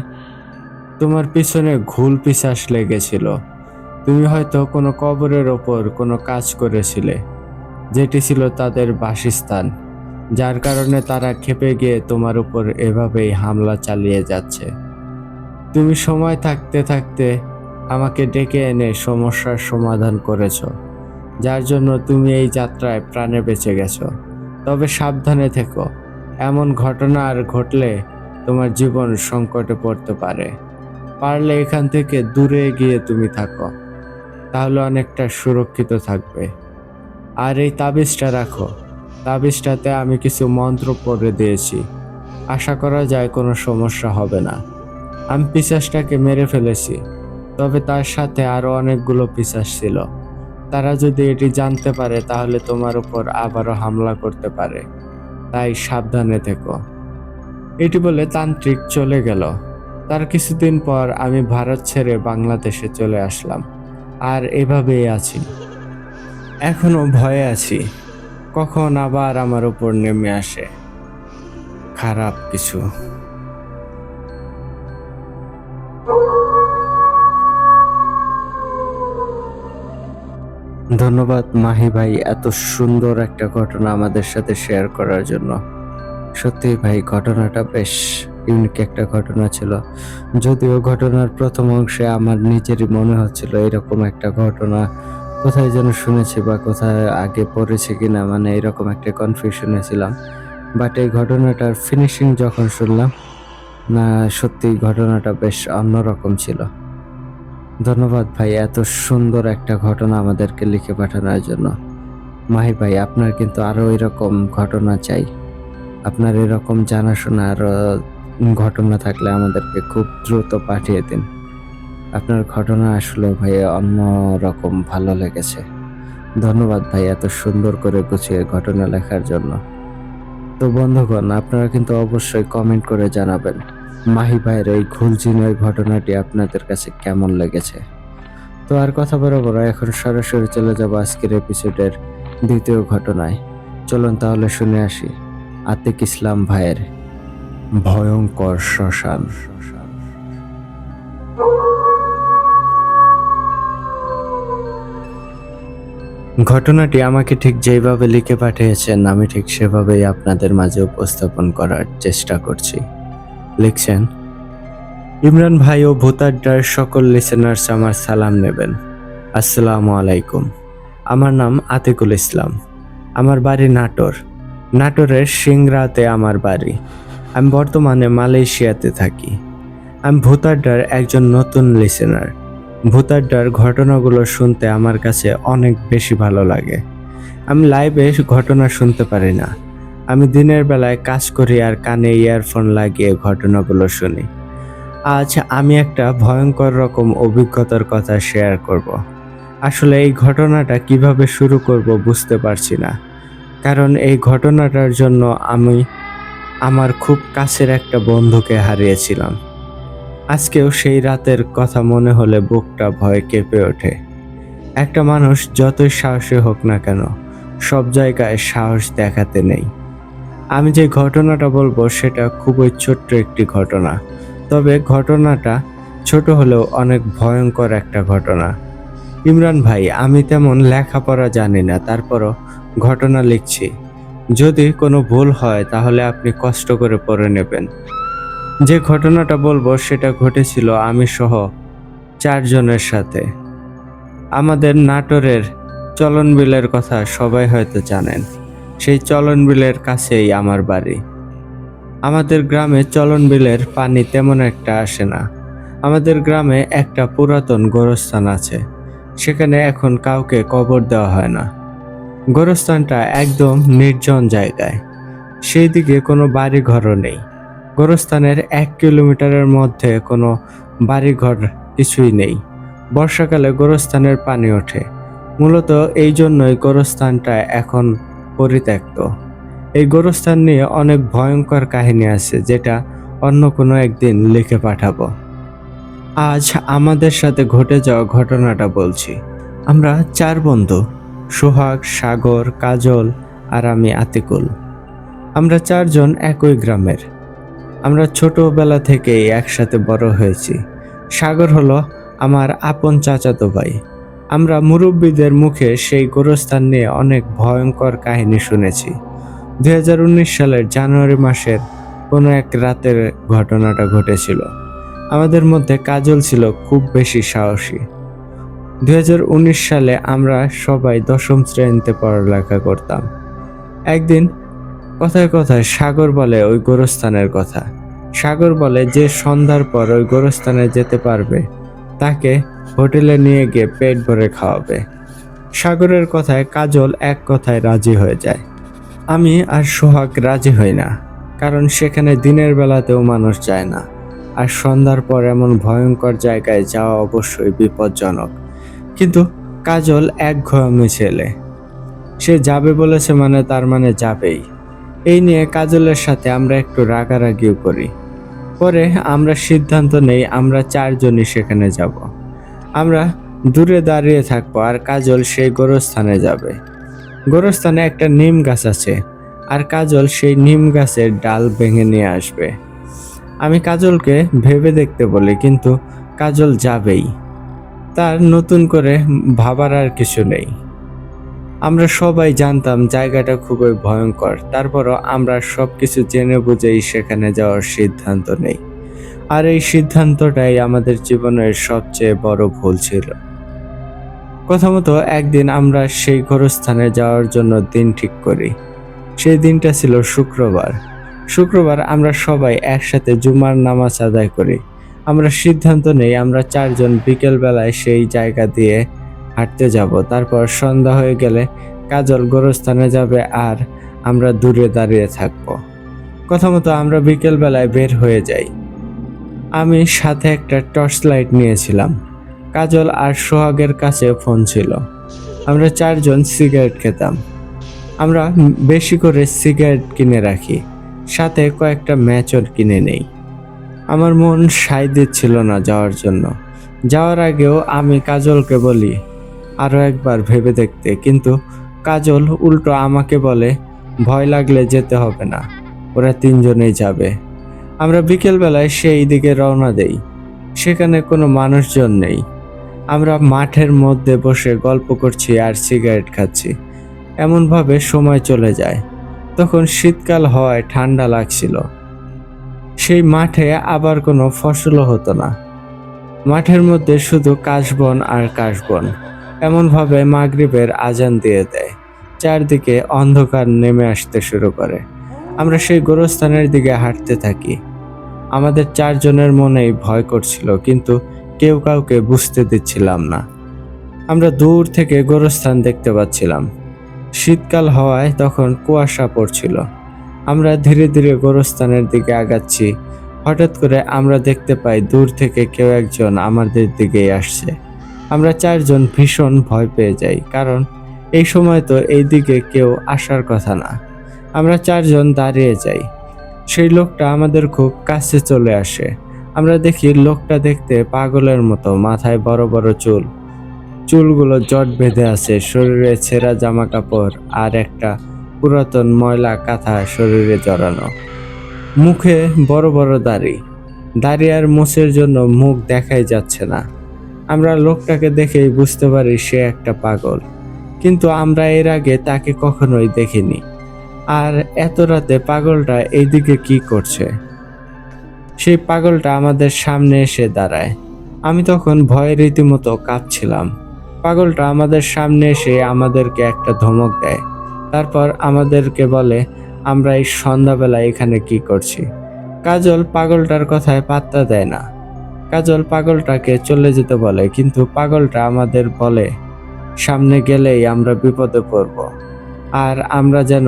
তোমার পিছনে ঘুল পিশাচ লেগেছিল। তুমি হয়তো কোনো কবরের ওপর কোনো কাজ করেছিলে, যেটি ছিল তাদের বাসস্থান, যার কারণে তারা ক্ষেপে গিয়ে তোমার উপর এভাবেই হামলা চালিয়ে যাচ্ছে। তুমি সময় থাকতে থাকতে আমাকে ডেকে এনে সমস্যার সমাধান করেছো, যার জন্য তুমি এই যাত্রায় প্রাণে বেঁচে গেছো। তবে সাবধানে থেকো, এমন ঘটনা আর ঘটলে তোমার জীবন সংকটে পড়তে পারে। পারলে এখান থেকে দূরে গিয়ে তুমি থাকো, তাহলে অনেকটা সুরক্ষিত থাকবে। আর এই তাবিজটা রাখো, তাবিজটাতে আমি কিছু মন্ত্র পড়ে দিয়েছি, আশা করা যায় কোনো সমস্যা হবে না। আমি পিশাচটাকে মেরে ফেলেছি, তবে তার সাথে আরো অনেকগুলো পিশাচ ছিল। তারা যদি এটি জানতে পারে তাহলে তোমার উপর আবারও হামলা করতে পারে, তাই সাবধানে থেকো। এটি বলে তান্ত্রিক চলে গেল। তার কিছুদিন পর আমি ভারত ছেড়ে বাংলাদেশে চলে আসলাম, আর এভাবেই আছি। এখনো ভয়ে আছি, কখন আবার আমার উপর নেমে আসে খারাপ কিছু। ধন্যবাদ মাহি ভাই এত সুন্দর একটা ঘটনা আমাদের সাথে শেয়ার করার জন্য। সত্যি ভাই ঘটনাটা বেশ ইউনিক একটা ঘটনা ছিল। যদিও ঘটনার প্রথম অংশে আমার নিজেরই মনে হচ্ছিল এরকম একটা ঘটনা কোথায় যেন শুনেছি বা কোথায় আগে পড়েছি কিনা, মানে এরকম একটা কনফিউশনে ছিলাম। বাট এই ঘটনাটার ফিনিশিং যখন শুনলাম, না সত্যি ঘটনাটা বেশ অন্যরকম ছিল। ধন্যবাদ ভাই এত সুন্দর একটা ঘটনা আমাদেরকে লিখে পাঠানোর জন্য। মাহি ভাই আপনার কিন্তু আরো এরকম ঘটনা চাই। আপনার এরকম জানাশোনা আরো ঘটনা থাকলে আমাদেরকে খুব দ্রুত পাঠিয়ে দিন। আপনার ঘটনা আসলে ভাই অন্যরকম ভালো লেগেছে। ধন্যবাদ ভাই এত সুন্দর করে গুছিয়ে ঘটনা লেখার জন্য। তো বন্ধুগণ, আপনারা কিন্তু অবশ্যই কমেন্ট করে জানাবেন মাহি ভাইয়ের এই ঘুলজিনের ঘটনাটি আপনাদের কাছে কেমন লেগেছে। তো আর কথা বরাবর এখন সরাসরি চলে যাব আজকের এপিসোডের দ্বিতীয় ঘটনায়। চলুন তাহলে শুনে আসি আতিক ইসলাম ভাইয়ের ভয়ঙ্কর শ্মশান। ঘটনাটি আমাকে ঠিক যেভাবে লিখে পাঠিয়েছেন আমি ঠিক সেভাবেই আপনাদের মাঝে উপস্থাপন করার চেষ্টা করছি। লিখছেন, ইমরান ভাই ও ভূতাড্ডার সকল লিসেনার্স আমার সালাম নেবেন। আসসালামু আলাইকুম। আমার নাম আতিকুল ইসলাম। আমার বাড়ি নাটোরের সিংড়াতে আমার বাড়ি। আমি বর্তমানে মালয়েশিয়াতে থাকি। আমি ভূতাড্ডার একজন নতুন লিসেনার। ভূতাড্ডার ঘটনাগুলো শুনতে আমার কাছে অনেক বেশি ভালো লাগে। আমি লাইভে ঘটনা শুনতে পারি না। আমি দিনের বেলায় কাজ করি আর কানে ইয়ারফোন লাগিয়ে ঘটনাগুলো শুনি। আজ আমি একটা ভয়ঙ্কর রকম অভিজ্ঞতার কথা শেয়ার করব। আসলে এই ঘটনাটা কিভাবে শুরু করব বুঝতে পারছি না, কারণ এই ঘটনাটার জন্য আমি আমার খুব কাছের একটা বন্ধুকে হারিয়েছিলাম। আজকেও সেই রাতের কথা মনে হলে বুকটা ভয়ে কেঁপে ওঠে। একটা মানুষ যতই সাহসী হোক না কেন, সব জায়গায় সাহস দেখাতে নেই। আমি যে ঘটনাটা বলবো সেটা খুবই ছোট্ট একটি ঘটনা, তবে ঘটনাটা ছোট হলেও অনেক ভয়ঙ্কর একটা ঘটনা। ইমরান ভাই, আমি তেমন লেখাপড়া জানি না, তারপরও ঘটনা লিখছি। যদি কোনো ভুল হয় তাহলে আপনি কষ্ট করে পড়ে নেবেন। যে ঘটনাটা বলবো সেটা ঘটেছিল আমি সহ 4 জনের সাথে। আমাদের নাটোরের চলন বিলের কথা সবাই হয়তো জানেন। সেই চলন বিলের কাছেই আমার বাড়ি। আমাদের গ্রামে চলন বিলের পানি তেমন একটা আসে না। আমাদের গ্রামে একটা পুরাতন গোরস্থান আছে, সেখানে এখন কাউকে কবর দেওয়া হয় না। গোরস্থানটা একদম নির্জন জায়গায়, সেই দিকে কোনো বাড়িঘরও নেই। গোরস্থানের 1 কিলোমিটারের মধ্যে কোনো বাড়িঘর কিছুই নেই। বর্ষাকালে গোরস্থানের পানি ওঠে। মূলত এই জন্যই গোরস্থানটা এখন পরিত্যক্ত। এই গোরস্থান নিয়ে অনেক ভয়ঙ্কর কাহিনী আছে, যেটা অন্য কোনো একদিন লিখে পাঠাবো। আজ আমাদের সাথে ঘটে যাওয়া ঘটনাটা বলছি। আমরা 4 বন্ধু, সোহাগ, সাগর, কাজল আর আমি আতিকুল। আমরা 4 জন একই গ্রামের। আমরা ছোটবেলা থেকেই একসাথে বড় হয়েছি। সাগর হলো আমার আপন চাচাতো ভাই। আমরা মুরব্বীদের মুখে সেই গোরস্থান নিয়ে অনেক ভয়ঙ্কর কাহিনী শুনেছি। 2019 সালের জানুয়ারি মাসের কোনো এক রাতের ঘটনাটা ঘটেছিল। আমাদের মধ্যে কাজল ছিল খুব বেশি সাহসী। 2019 সালে আমরা সবাই 10ম শ্রেণীতে পড়ালেখা করতাম। একদিন কথায় কথায় সাগর বলে ওই গোরস্থানের কথা। সাগর বলে যে সন্ধ্যার পর ওই গোরস্থানে যেতে পারবে তাকে হোটেলে নিয়ে গিয়ে পেট ভরে খাওয়াবে। সাগরের কথায় কাজল এক কথায় রাজি হয়ে যায়। আমি আর সোহাগ রাজি হই না, কারণ সেখানে দিনের বেলাতেও মানুষ যায় না, আর সন্ধ্যার পর এমন ভয়ঙ্কর জায়গায় যাওয়া অবশ্যই বিপজ্জনক। কিন্তু কাজল একঘেয়েমি ছেলে, সে যাবে বলেছে মানে তার মানে যাবেই। এই নিয়ে কাজলের সাথে আমরা একটু রাগারাগিও করি। পরে আমরা সিদ্ধান্ত নেই আমরা 4 জনই সেখানে যাব। আমরা দূরে দাঁড়িয়ে থাকবো আর কাজল সেই গোরস্থানে যাবে। গোরস্থানে একটা নিম গাছ আছে, আর কাজল সেই নিম গাছের ডাল ভেঙে নিয়ে আসবে। আমি কাজলকে ভেবে দেখতে বলি, কিন্তু কাজল যাবেই। তার নতুন করে ভাবার আর কিছু নেই। আমরা সবাই জানতাম জায়গাটা খুবই ভয়ঙ্কর, তারপরও আমরা সবকিছু জেনে বুঝেই সেখানে যাওয়ার সিদ্ধান্ত নেই। আর এই সিদ্ধান্তটাই আমাদের জীবনের সবচেয়ে বড় ভুল ছিল। কথা মতো একদিন আমরা সেই গোরস্থানে যাওয়ার জন্য দিন ঠিক করি। সেই দিনটা ছিল শুক্রবার। শুক্রবার আমরা সবাই একসাথে জুমার নামাজ আদায় করি। আমরা সিদ্ধান্ত নেই আমরা 4 জন বিকেল বেলায় সেই জায়গা দিয়ে হাঁটতে যাব। তারপর সন্ধ্যা হয়ে গেলে কাজল গোরস্থানে যাবে আর আমরা দূরে দাঁড়িয়ে থাকব। কথা মতো আমরা বিকেল বেলায় বের হয়ে যাই। আমি সাথে একটা টর্চ লাইট নিয়েছিলাম। কাজল আর সোহাগের কাছে ফোন ছিল। আমরা 4 জন সিগারেট খেতাম। আমরা বেশি করে সিগারেট কিনে রাখি, সাথে কয়েকটা ম্যাচও কিনে নেই। আমার মন সায় দিচ্ছিল না যাওয়ার জন্য। যাওয়ার আগেও আমি কাজলকে বলি আরো একবার ভেবে দেখতে, কিন্তু কাজল উল্টো আমাকে বলে ভয় লাগলে যেতে হবে না, ওরা 3 জনেই যাবে। আমরা বিকেলবেলায় সেই দিকে রওনা দেই। সেখানে কোনো মানুষজন নেই। আমরা মাঠের মধ্যে বসে গল্প করছি আর সিগারেট খাচ্ছি। এমনভাবে সময় চলে যায়। তখন শীতকাল হওয়ায় ঠান্ডা লাগছিল। সেই মাঠে আবার কোনো ফসলও হতো না। মাঠের মধ্যে শুধু কাশবন আর কাশবন। এমনভাবে মাগরিবের আজান দিয়ে দেয়। চারদিকে অন্ধকার নেমে আসতে শুরু করে। আমরা সেই গোরস্থানের দিকে হাঁটতে থাকি। আমাদের 4 জনের মনেই ভয় করছিল, কিন্তু কেউ কাউকে বুঝতে দিচ্ছিলাম না। আমরা দূর থেকে গোরস্থান দেখতে পাচ্ছিলাম। শীতকাল হওয়ায় তখন কুয়াশা পড়ছিল। আমরা ধীরে ধীরে গোরস্থানের দিকে আগাচ্ছি। হঠাৎ করে আমরা দেখতে পাই দূর থেকে কেউ একজন আমাদের দিকেই আসছে। আমরা চারজন ভীষণ ভয় পেয়ে যাই, কারণ এই সময় তো এই দিকে কেউ আসার কথা না। আমরা চারজন দাঁড়িয়ে যাই। সেই লোকটা আমাদের খুব কাছে চলে আসে। আমরা দেখি লোকটা দেখতে পাগলের মতো, মাথায় বড় বড় চুলগুলো জট বেঁধে আছে, শরীরে ছেঁড়া জামা কাপড় আর একটা পুরাতন ময়লা কাঁথা শরীরে জড়ানো, মুখে বড় বড় দাড়ি আর মোচের জন্য মুখ দেখাই যাচ্ছে না। আমরা লোকটাকে দেখেই বুঝতে পারি সে একটা পাগল, কিন্তু আমরা এর আগে তাকে কখনোই দেখিনি। আর এত রাতে পাগলটা এইদিকে কি করছে? সেই পাগলটা আমাদের সামনে এসে দাঁড়ায়। আমি তখন ভয়ে রীতিমতো কাঁপছিলাম। পাগলটা আমাদের সামনে এসে আমাদেরকে একটা ধমক দেয়। তারপর আমাদেরকে বলে আমরা এই সন্ধ্যাবেলা এখানে কি করছি। কাজল পাগলটার কথায় পাত্তা দেয় না। কাজল পাগলটাকে চলে যেতে বলে, কিন্তু পাগলটা আমাদের বলে সামনে গেলেই আমরা বিপদে পড়ব, আর আমরা যেন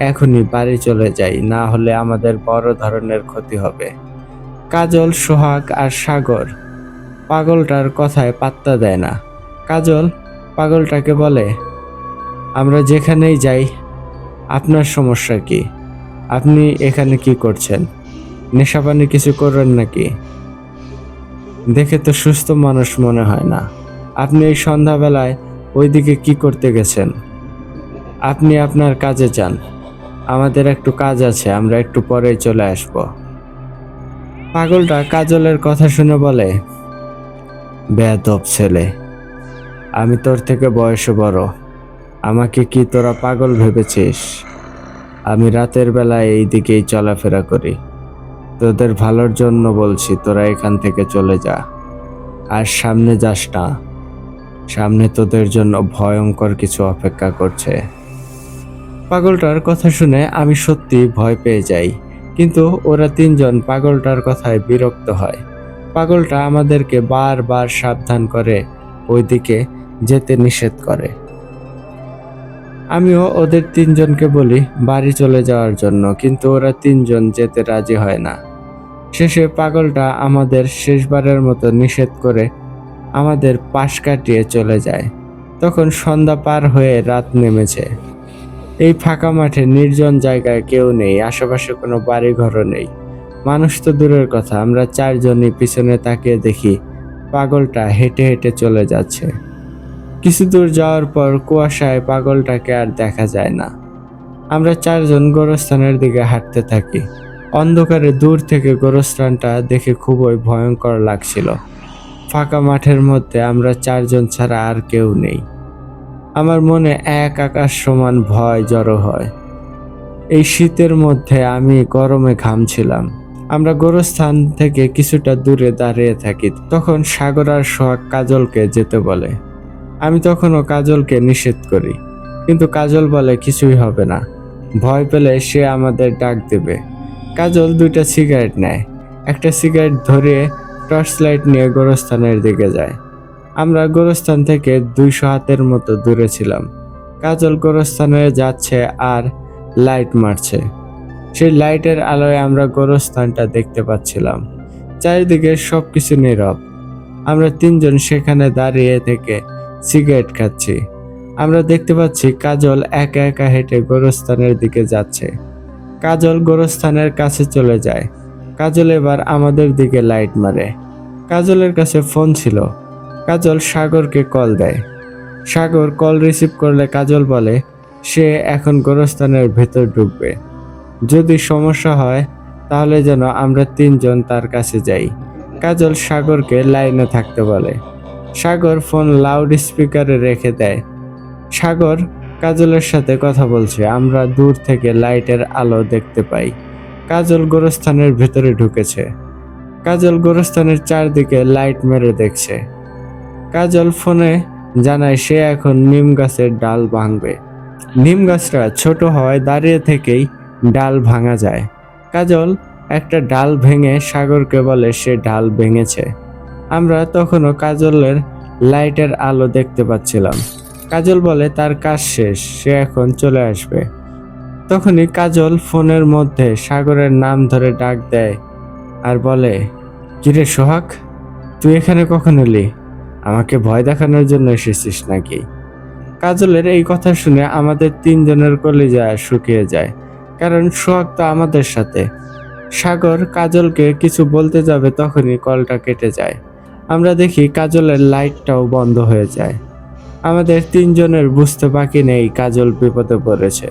এখনই বাড়ি চলে যাই, না হলে আমাদের বড় ধরনের ক্ষতি হবে। কাজল, সোহাগ আর সাগর পাগলটার কথায় পাত্তা দেয় না। কাজল পাগলটাকে বলে আমরা যেখানেই যাই, আপনার সমস্যা কি? আপনি এখানে কি করছেন? নেশাপানি কিছু করেন নাকি? দেখে তো সুস্থ মানুষ মনে হয় না। আপনি এই সন্ধ্যাবেলায় ওইদিকে কি করতে গেছেন? আপনি আপনার কাজে যান, আমাদের একটু কাজ আছে, আমরা একটু পরেই চলে আসব। পাগলটা কাজলের কথা শুনে বলে বেয়াদব ছেলে, আমি তোর থেকে বয়সে বড়, আমাকে কি তোরা পাগল ভেবেছিস? আমি রাতের বেলায় এই দিকেই চলাফেরা করি, তোদের ভালোর জন্য বলছি তোরা এখান থেকে চলে যা, আর সামনে যাস না, সামনে তোদের জন্য ভয়ঙ্কর কিছু অপেক্ষা করছে। পাগলটার কথা শুনে আমি সত্যি ভয় পেয়ে যাই, কিন্তু ওরা তিনজন পাগলটার কথায় বিরক্ত হয়। পাগলটা আমাদেরকে বারবার সাবধান করে ওইদিকে যেতে নিষেধ করে। আমিও ওদের তিনজনকে বলি বাড়ি চলে যাওয়ার জন্য, কিন্তু ওরা তিনজন যেতে রাজি হয় না। শেষে পাগলটা আমাদের শেষবারের মতো নিষেধ করে আমাদের পাশ কাটিয়ে চলে যায়। তখন সন্ধ্যা পার হয়ে রাত নেমেছে। এই ফাঁকা মাঠে নির্জন জায়গায় কেউ নেই, আশেপাশে কোনো বাড়ি ঘরও নেই। মানুষ তো দূরের কথা, আমরা চারজনই পিছনে তাকিয়ে দেখি পাগলটা হেঁটে হেঁটে চলে যাচ্ছে। কিছু দূর যাওয়ার পর কুয়াশায় পাগলটাকে আর দেখা যায় না। আমরা চারজন গোরস্থানের দিকে হাঁটতে থাকি। অন্ধকারে দূর থেকে গোরস্থানটা দেখে খুবই ভয়ঙ্কর লাগছিল। ফাঁকা মাঠের মধ্যে আমরা চারজন ছাড়া আর কেউ নেই। আমার মনে এক আকাশ সমান ভয় জড়ো হয়। এই শীতের মধ্যে আমি গরমে ঘামছিলাম। আমরা গোরস্থান থেকে কিছুটা দূরে দাঁড়িয়ে থাকি। তখন সাগর আর সোহাগ কাজলকে যেতে বলে। আমি তখনও কাজলকে নিষেধ করি, কিন্তু কাজল বলে কিছুই হবে না, ভয় পেলে সে আমাদের ডাক দেবে। কাজল দুইটা সিগারেট নেয়, একটা সিগারেট ধরিয়ে টর্চ লাইট নিয়ে গোরস্থানের দিকে যায়। আমরা গোরস্থান থেকে 200 হাতের মতো দূরে ছিলাম। কাজল গোরস্থানে যাচ্ছে আর লাইট মারছে। সেই লাইটের আলোয় আমরা গোরস্থানটা দেখতে পাচ্ছিলাম। চারিদিকে সবকিছু নীরব। আমরা তিনজন সেখানে দাঁড়িয়ে থেকে সিগারেট খাচ্ছি। আমরা দেখতে পাচ্ছি কাজল একা একা হেঁটে গোরস্থানের দিকে যাচ্ছে। কাজল গোরস্থানের কাছে চলে যায়। কাজল এবার আমাদের দিকে লাইট মারে। কাজলের কাছে ফোন ছিল। কাজল সাগরকে কল দেয়। সাগর কল রিসিভ করলে কাজল বলে সে এখন গোরস্থানের ভেতর ঢুকবে। যদি সমস্যা হয় তাহলে যেন আমরা তিনজন তার কাছে যাই। কাজল সাগরকে লাইনে থাকতে বলে। সাগর ফোন লাউড স্পিকারে রেখে দেয়। সাগর কাজলের সাথে কথা বলছে। আমরা দূর থেকে লাইটের আলো দেখতে পাই। কাজল গোরস্থানের ভেতরে ঢুকেছে। কাজল গোরস্থানের চারদিকে লাইট মেরে দেখছে। কাজল ফোনে জানায় সে এখন নিম গাছের ডাল ভাঙবে। নিম গাছটা ছোট হওয়ায় দাঁড়িয়ে থেকেই ডাল ভাঙা যায়। কাজল একটা ডাল ভেঙে সাগরকে বলে সে ডাল ভেঙেছে। আমরা তখনও কাজলের লাইটের আলো দেখতে পাচ্ছিলাম। কাজল বলে তার কাজ শেষ, সে এখন চলে আসবে। তখনই কাজল ফোনের মধ্যে সাগরের নাম ধরে ডাক দেয় আর বলে, কিরে সোহাগ, তুই এখানে কখন এলি? আমাকে ভয় দেখানোর জন্য এসেছিস নাকি? কাজলের এই কথা শুনে আমাদের তিনজনের কলিজা শুকিয়ে যায়, কারণ সোহাগ তো আমাদের সাথে। সাগর কাজলকে কিছু বলতে যাবে, তখনই কলটা কেটে যায়। আমরা দেখি কাজলের লাইটটাও বন্ধ হয়ে যায়। আমাদের তিনজনের বুঝতে বাকি নেই কাজল বিপদে পড়েছে।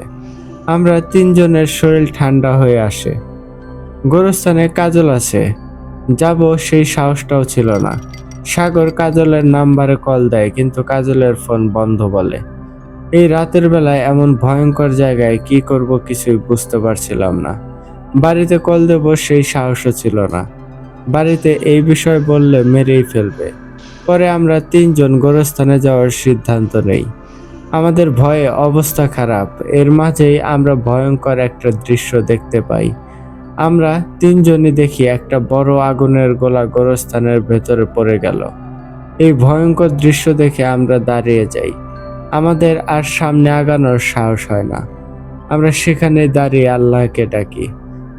আমরা তিনজনের শরীর ঠান্ডা হয়ে আসে। গোরস্থানে কাজল আছে, যাব সেই সাহসটাও ছিল না। সাগর কাজলের নাম্বারে কল দেয়, কিন্তু কাজলের ফোন বন্ধ বলে। এই রাতের বেলায় এমন ভয়ঙ্কর জায়গায় কি করব কিছুই বুঝতে পারছিলাম না। বাড়িতে কল দেব সেই সাহসও ছিল না। বাড়িতে এই বিষয় বললে মেরেই ফেলবে। পরে আমরা তিনজন গোরস্থানে যাওয়ার সিদ্ধান্ত নেই। আমাদের ভয়ে অবস্থা খারাপ, এর মাঝেই আমরা ভয়ঙ্কর একটা দৃশ্য দেখতে পাই। আমরা তিনজনই দেখি একটা বড় আগুনের গোলা গোরস্থানের ভেতরে পড়ে গেল। এই ভয়ঙ্কর দৃশ্য দেখে আমরা দাঁড়িয়ে যাই। আমাদের আর সামনে আগানোর সাহস হয় না। আমরা সেখানে দাঁড়িয়ে আল্লাহকে ডাকি।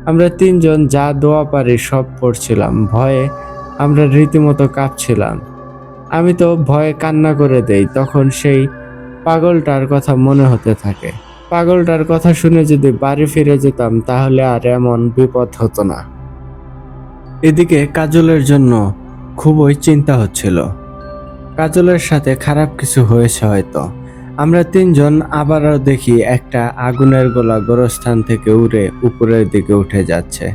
আমরা তিনজন যা দোয়া পারি সব পড়ছিলাম। ভয়ে আমরা রীতিমতো কাঁপছিলাম। আমি তো ভয়ে কান্না করে দেই। তখন সেই পাগলটার কথা মনে হতে থাকে। পাগলটার কথা শুনে যদি বাড়ি ফিরে যেতাম তাহলে আর এমন বিপদ হতো না। এদিকে কাজলের জন্য খুবই চিন্তা হচ্ছিল। কাজলের সাথে খারাপ কিছু হয়েছে হয়তো। আমরা তিনজন আবারও দেখি একটা আগুনের গোলা গোরস্থান থেকে উড়ে উপরের দিকে উঠে যাচ্ছে।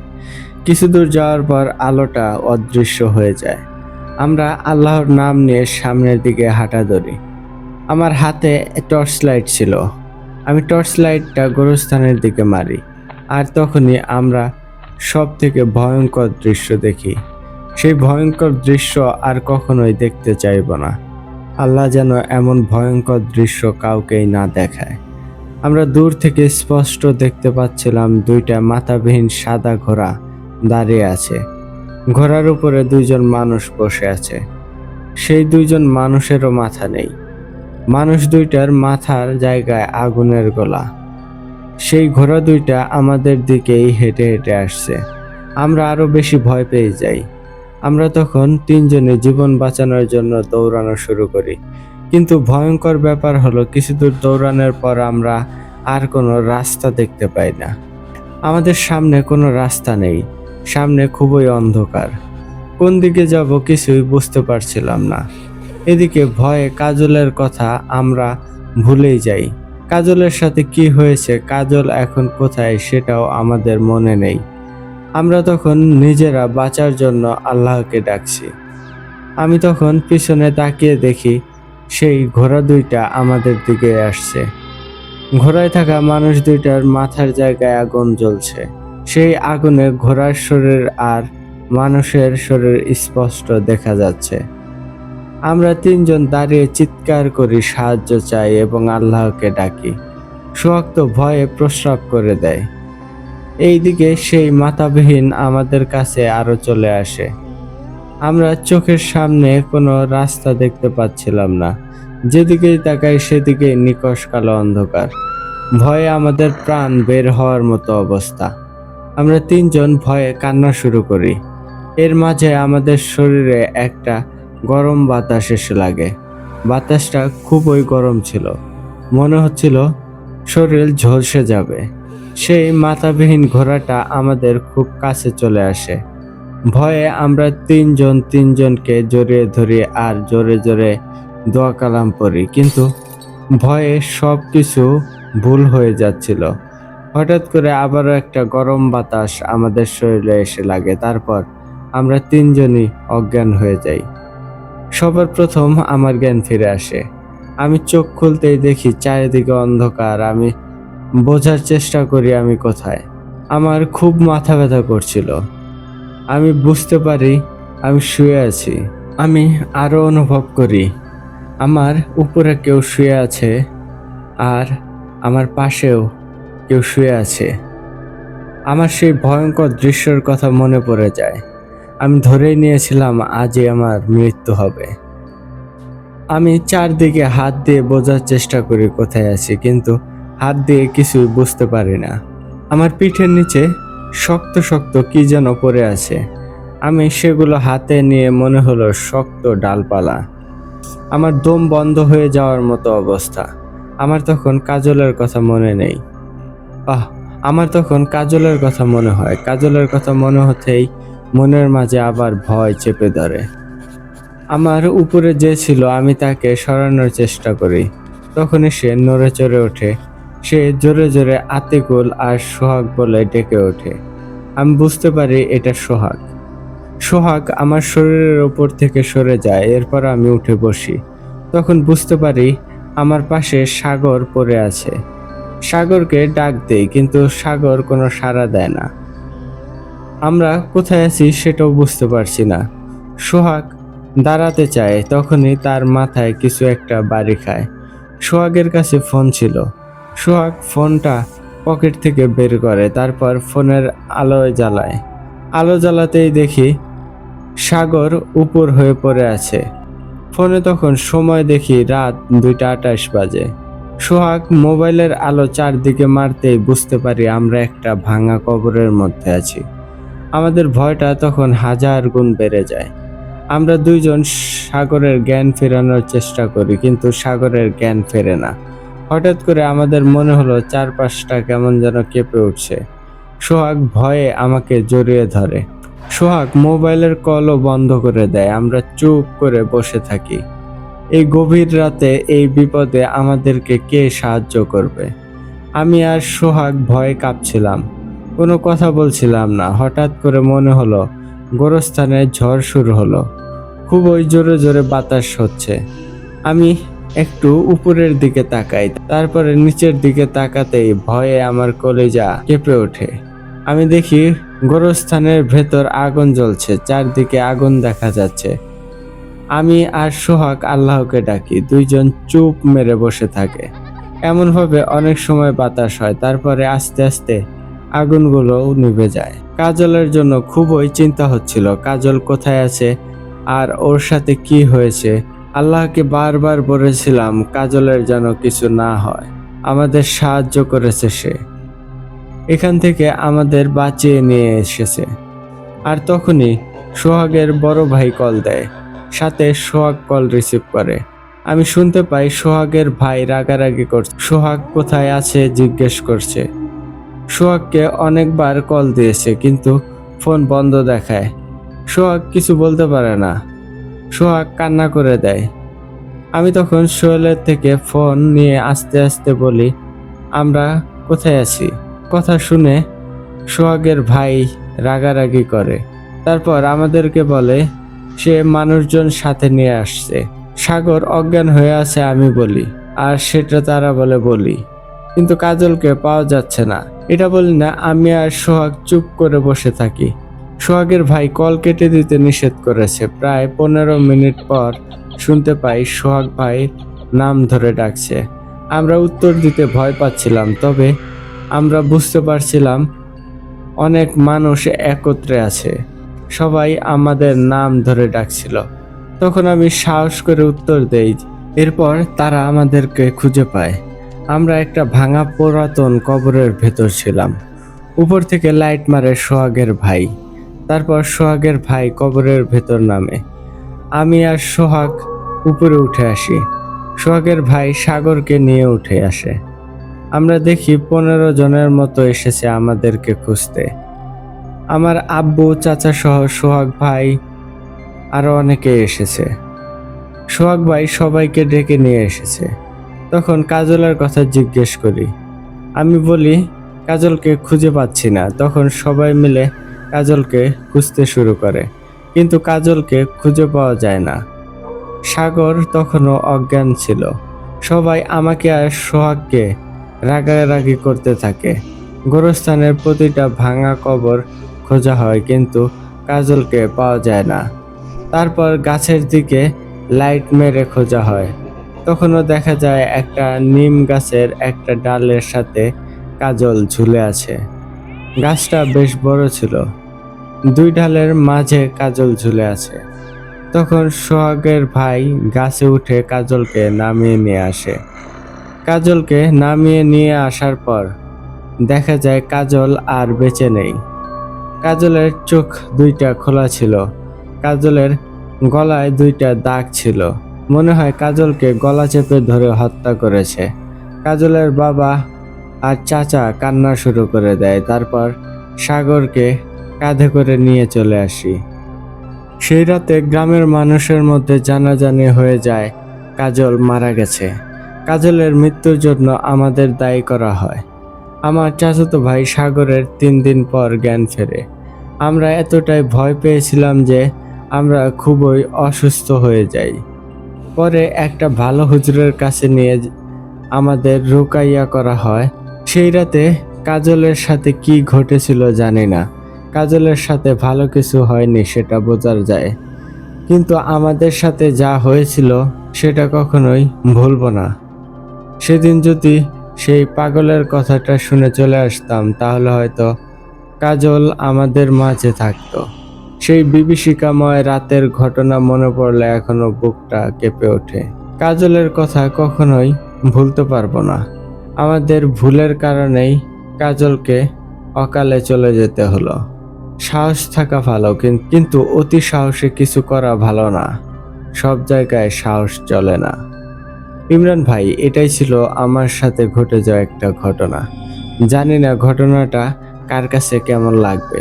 কিছু দূর যাওয়ার পর আলোটা অদৃশ্য হয়ে যায়। আমরা আল্লাহর নাম নিয়ে সামনের দিকে হাঁটা ধরি। আমার হাতে টর্চ লাইট ছিল। আমি টর্চ লাইটটা গোরস্থানের দিকে মারি, আর তখনই আমরা সব থেকে ভয়ঙ্কর দৃশ্য দেখি। সেই ভয়ঙ্কর দৃশ্য আর কখনোই দেখতে চাইব না। আল্লাহ যেন এমন ভয়ঙ্কর দৃশ্য কাউকেই না দেখায়। আমরা দূর থেকে স্পষ্ট দেখতে পাচ্ছিলাম দুইটা মাথাবিহীন সাদা ঘোড়া দাঁড়িয়ে আছে। ঘোড়ার উপরে দুইজন মানুষ বসে আছে। সেই দুইজন মানুষেরও মাথা নেই। মানুষ দুইটার মাথার জায়গায় আগুনের গোলা। সেই ঘোড়া দুইটা আমাদের দিকেই হেঁটে হেঁটে আসছে। আমরা আরো বেশি ভয় পেয়ে যাই। আমরা তখন তিনজনে জীবন বাঁচানোর জন্য দৌড়ানো শুরু করি। কিন্তু ভয়ঙ্কর ব্যাপার হলো, কিছু দূর দৌড়ানোর পর আমরা আর কোনো রাস্তা দেখতে পাই না। আমাদের সামনে কোনো রাস্তা নেই। সামনে খুবই অন্ধকার। কোন দিকে যাব কিছুই বুঝতে পারছিলাম না। এদিকে ভয়ে কাজলের কথা আমরা ভুলেই যাই। কাজলের সাথে কি হয়েছে, কাজল এখন কোথায়, সেটাও আমাদের মনে নেই। আমরা তখন নিজেরা বাঁচার জন্য আল্লাহকে ডাকছি। আমি তখন পিছনে তাকিয়ে দেখি সেই ঘোড়া দুইটা আমাদের দিকে আসছে। ঘোড়ায় থাকা মানুষ দুইটার মাথার জায়গায় আগুন জ্বলছে। সেই আগুনে ঘোড়ার শরীর আর মানুষের শরীর স্পষ্ট দেখা যাচ্ছে। আমরা তিনজন দাঁড়িয়ে চিৎকার করি, সাহায্য চাই এবং আল্লাহকে ডাকি। সোহাগ তো ভয়ে প্রস্রাব করে দেয়। এইদিকে সেই মাথাবিহীন আমাদের কাছে আরো চলে আসে। আমরা চোখের সামনে কোনো রাস্তা দেখতে পাচ্ছিলাম না। যেদিকেই তাকাই সেদিকেই নিকষ কালো অন্ধকার। ভয়ে আমাদের প্রাণ বের হওয়ার মতো অবস্থা। আমরা তিনজন ভয়ে কান্না শুরু করি। এর মাঝে আমাদের শরীরে একটা গরম বাতাস এসে লাগে। বাতাসটা খুবই গরম ছিল। মনে হচ্ছিল শরীর ঝলসে যাবে। সেই মাথাবিহীন ঘোড়াটা আমাদের খুব কাছে চলে আসে। ভয়ে আমরা তিনজন তিনজনকে জড়িয়ে ধরি আর জোরে জোরে দোয়া কালাম পড়ি, কিন্তু ভয়ে সব কিছু ভুল হয়ে যাচ্ছিল। হঠাৎ করে আবারও একটা গরম বাতাস আমাদের শরীরে এসে লাগে। তারপর আমরা তিনজনই অজ্ঞান হয়ে যাই। সবার প্রথম আমার জ্ঞান ফিরে আসে। আমি চোখ খুলতেই দেখি চারিদিকে অন্ধকার। আমি বোঝার চেষ্টা করি আমি কোথায়। আমার খুব মাথা ব্যথা করছিল। আমি বুঝতে পারি আমি শুয়ে আছি। আমি আরো অনুভব করি আমার উপরে কেউ শুয়ে আছে আর আমার পাশেও কেউ শুয়ে আছে। আমার সেই ভয়ঙ্কর দৃশ্যের কথা মনে পড়ে যায়। আমি ধরেই নিয়েছিলাম আজই আমার মৃত্যু হবে। আমি চারদিকে হাত দিয়ে বোঝার চেষ্টা করি কোথায় আছি, কিন্তু হাত দিয়ে কিছুই বুঝতে পারি না। আমার পিঠের নিচে শক্ত শক্ত কি যেন পড়ে আছে। আমি সেগুলো হাতে নিয়ে মনে হলো শক্ত ডালপালা। আমার দম বন্ধ হয়ে যাওয়ার মতো অবস্থা। আমার তখন কাজলের কথা মনে নেই। আমার তখন কাজলের কথা মনে হয়। কাজলের কথা মনে হতেই মনের মাঝে আবার ভয় চেপে ধরে। আমার উপরে যে ছিল আমি তাকে সরানোর চেষ্টা করি। তখনই সে নড়ে চড়ে ওঠে। সে জোরে জোরে আতিকুল আর সোহাগ বলে ডেকে ওঠে। আমি বুঝতে পারি এটা সোহাগ। সোহাগ আমার শরীরের ওপর থেকে সরে যায়। এরপর আমি উঠে বসি। তখন বুঝতে পারি আমার পাশে সাগর পড়ে আছে। সাগরকে ডাক দেই, কিন্তু সাগর কোনো সাড়া দেয় না। আমরা কোথায় আছি সেটাও বুঝতে পারছি না। সোহাগ দাঁড়াতে চায়, তখনই তার মাথায় কিছু একটা বাড়ি খায়। সোহাগের কাছে ফোন ছিল। সোহাগ ফোনটা পকেট থেকে বের করে, তারপর ফোনের আলোয় জ্বালায়। আলো জ্বালাতেই দেখি সাগর উপর হয়ে পড়ে আছে। ফোনে তখন সময় দেখি রাত 2:28 বাজে। সোহাগ মোবাইলের আলো চারদিকে মারতেই বুঝতে পারি আমরা একটা ভাঙা কবরের মধ্যে আছি। আমাদের ভয়টা তখন 1000 গুণ বেড়ে যায়। আমরা দুইজন সাগরের জ্ঞান ফেরানোর চেষ্টা করি, কিন্তু সাগরের জ্ঞান ফেরে না। হঠাৎ করে আমাদের মনে হলো চারপাশটা কেমন যেন কেঁপে উঠছে। সোহাগ ভয়ে আমাকে জড়িয়ে ধরে। সোহাগ মোবাইলের কলও বন্ধ করে দেয়। আমরা চুপ করে বসে থাকি। এই গভীর রাতে এই বিপদে আমাদেরকে কে সাহায্য করবে? আমি আর সোহাগ ভয়ে কাঁপছিলাম। কোনো কথা বলছিলাম না। হঠাৎ করে মনে হলো গোরস্থানে ঝড় শুরু হলো। খুবই জোরে জোরে বাতাস হচ্ছে। আমি একটু উপরের দিকে তাকাই, তারপরে নিচের দিকে তাকাতেই ভয়ে আমার কলিজা কেঁপে ওঠে। আমি দেখি গোরস্থানের ভেতর আগুন জ্বলছে, চারদিকে আগুন দেখা যাচ্ছে। আমি আর সোহাগ আল্লাহকে ডাকি। দুইজন চুপ মেরে বসে থাকে। এমনভাবে অনেক সময় বাতাস হয়, তারপরে আস্তে আস্তে আগুনগুলোও নিভে যায়। কাজলের জন্য খুবই চিন্তা হচ্ছিল। কাজল কোথায় আছে আর ওর সাথে কি হয়েছে। আল্লাহকে বারবার বলেছিলাম কাজলের যেন কিছু না হয়। আমাদের সাহায্য করেছে সে। এখান থেকে আমাদের বাঁচিয়ে নিয়ে এসেছে। আর তখনই সোহাগের বড় ভাই কল দেয়। সাথে সোহাগ কল রিসিভ করে। আমি শুনতে পাই সোহাগের ভাই রাগারাগি করছে। সোহাগ কোথায় আছে জিজ্ঞেস করছে। সোহাগকে অনেকবার কল দিয়েছে, কিন্তু ফোন বন্ধ দেখায়। সোহাগ কিছু বলতে পারে না। সোহাগ কান্না করে দেয়। আমি তখন সোহেলের থেকে ফোন নিয়ে আস্তে আস্তে বলি, আমরা কোথায় আছি? কথা শুনে সোহাগের ভাই রাগারাগি করে। তারপর আমাদেরকে বলে সে মানুষজন সাথে নিয়ে আসছে। সাগর অজ্ঞান হয়ে আছে আমি বলি, আর সেটা তারা বলি, কিন্তু কাজলকে পাওয়া যাচ্ছে না। এটা বলি না, আমি আর সোহাগ চুপ করে বসে থাকি। সোহাগের ভাই কল কেটে দিতে নিষেধ করেছে। প্রায় 15 মিনিট পর শুনতে পাই সোহাগ ভাই নাম ধরে ডাকছে। আমরা উত্তর দিতে ভয় পাচ্ছিলাম, তবে আমরা বুঝতে পারছিলাম অনেক মানুষ একত্রে আছে। সবাই আমাদের নাম ধরে ডাকছিল। তখন আমি সাহস করে উত্তর দেই। এরপর তারা আমাদেরকে খুঁজে পায়। আমরা একটা ভাঙা পুরাতন কবরের ভেতর ছিলাম। উপর থেকে লাইট মারে সোহাগের ভাই। তারপর সোহাগের ভাই কবরের ভেতর নামে। আমি আর সোহাগ উপরে উঠে আসি। সোহাগের ভাই সাগরকে নিয়ে উঠে আসে। আমরা দেখি 15 জনের মতো এসেছে আমাদেরকে খুঁজতে। আমার আব্বু, চাচা সহ সোহাগ ভাই আরো অনেকে এসেছে। সোহাগ ভাই সবাইকে ডেকে নিয়ে এসেছে। তখন কাজলের কথা জিজ্ঞেস করি। আমি বলি কাজলকে খুঁজে পাচ্ছি না। তখন সবাই মিলে কাজলকে খুঁজতে শুরু করে, কিন্তু কাজলকে খুঁজে পাওয়া যায় না। সাগর তখনও অজ্ঞান ছিল। সবাই আমাকে আর সোহাগকে রাগারাগি করতে থাকে। গোরস্থানের প্রতিটা ভাঙা কবর খোঁজা হয়, কিন্তু কাজলকে পাওয়া যায় না। তারপর গাছের দিকে লাইট মেরে খোঁজা হয়। তখনও দেখা যায় একটা নিম গাছের একটা ডালের সাথে কাজল ঝুলে আছে। গাছটা বেশ বড় ছিল। দুই ডালের মাঝে কাজল ঝুলে আছে। তখন সোহাগের ভাই গাছে উঠে কাজলকে নামিয়ে নিয়ে আসে। কাজলকে নামিয়ে নিয়ে আসার পর দেখা যায় কাজল আর বেঁচে নেই। কাজলের চোখ দুইটা খোলা ছিল। কাজলের গলায় দুইটা দাগ ছিল। মনে হয় কাজলকে গলা চেপে ধরে হত্যা করেছে। কাজলের বাবা আর চাচা কান্না শুরু করে দেয়। তারপর সাগরকে কাঁধে করে নিয়ে চলে আসি। সেই রাতে গ্রামের মানুষের মধ্যে জানাজানি হয়ে যায় কাজল মারা গেছে। কাজলের মৃত্যুর জন্য আমাদের দায়ী করা হয়। আমার চাচাতো ভাই সাগরের 3 দিন পর জ্ঞান ফেরে। আমরা এতটাই ভয় পেয়েছিলাম যে আমরা খুবই অসুস্থ হয়ে যাই। পরে একটা ভালো হুজুরের কাছে নিয়ে আমাদের রুকাইয়া করা হয়। সেই রাতে কাজলের সাথে কি ঘটেছিল জানি না। কাজলের সাথে ভালো কিছু হয়নি সেটা বোঝা যায়, কিন্তু আমাদের সাথে যা হয়েছিল সেটা কখনোই ভুলবো না। সেদিন যদি সেই পাগলের কথাটা শুনে চলে আসতাম তাহলে হয়তো কাজল আমাদের মাঝে থাকতো। সেই বিভীষিকাময় রাতের ঘটনা মনে পড়লে এখনো বুকটা কেঁপে ওঠে। কাজলের কথা কখনোই ভুলতে পারবো না। আমাদের ভুলের কারণেই কাজলকে অকালে চলে যেতে হলো। সাহস থাকা ভালো, কিন্তু অতি সাহসে কিছু করা ভালো না। সব জায়গায় সাহস চলে না। ইমরান ভাই, এটাই ছিল আমার সাথে ঘটে যাওয়া একটা ঘটনা। জানি না ঘটনাটা কার কাছে কেমন লাগবে।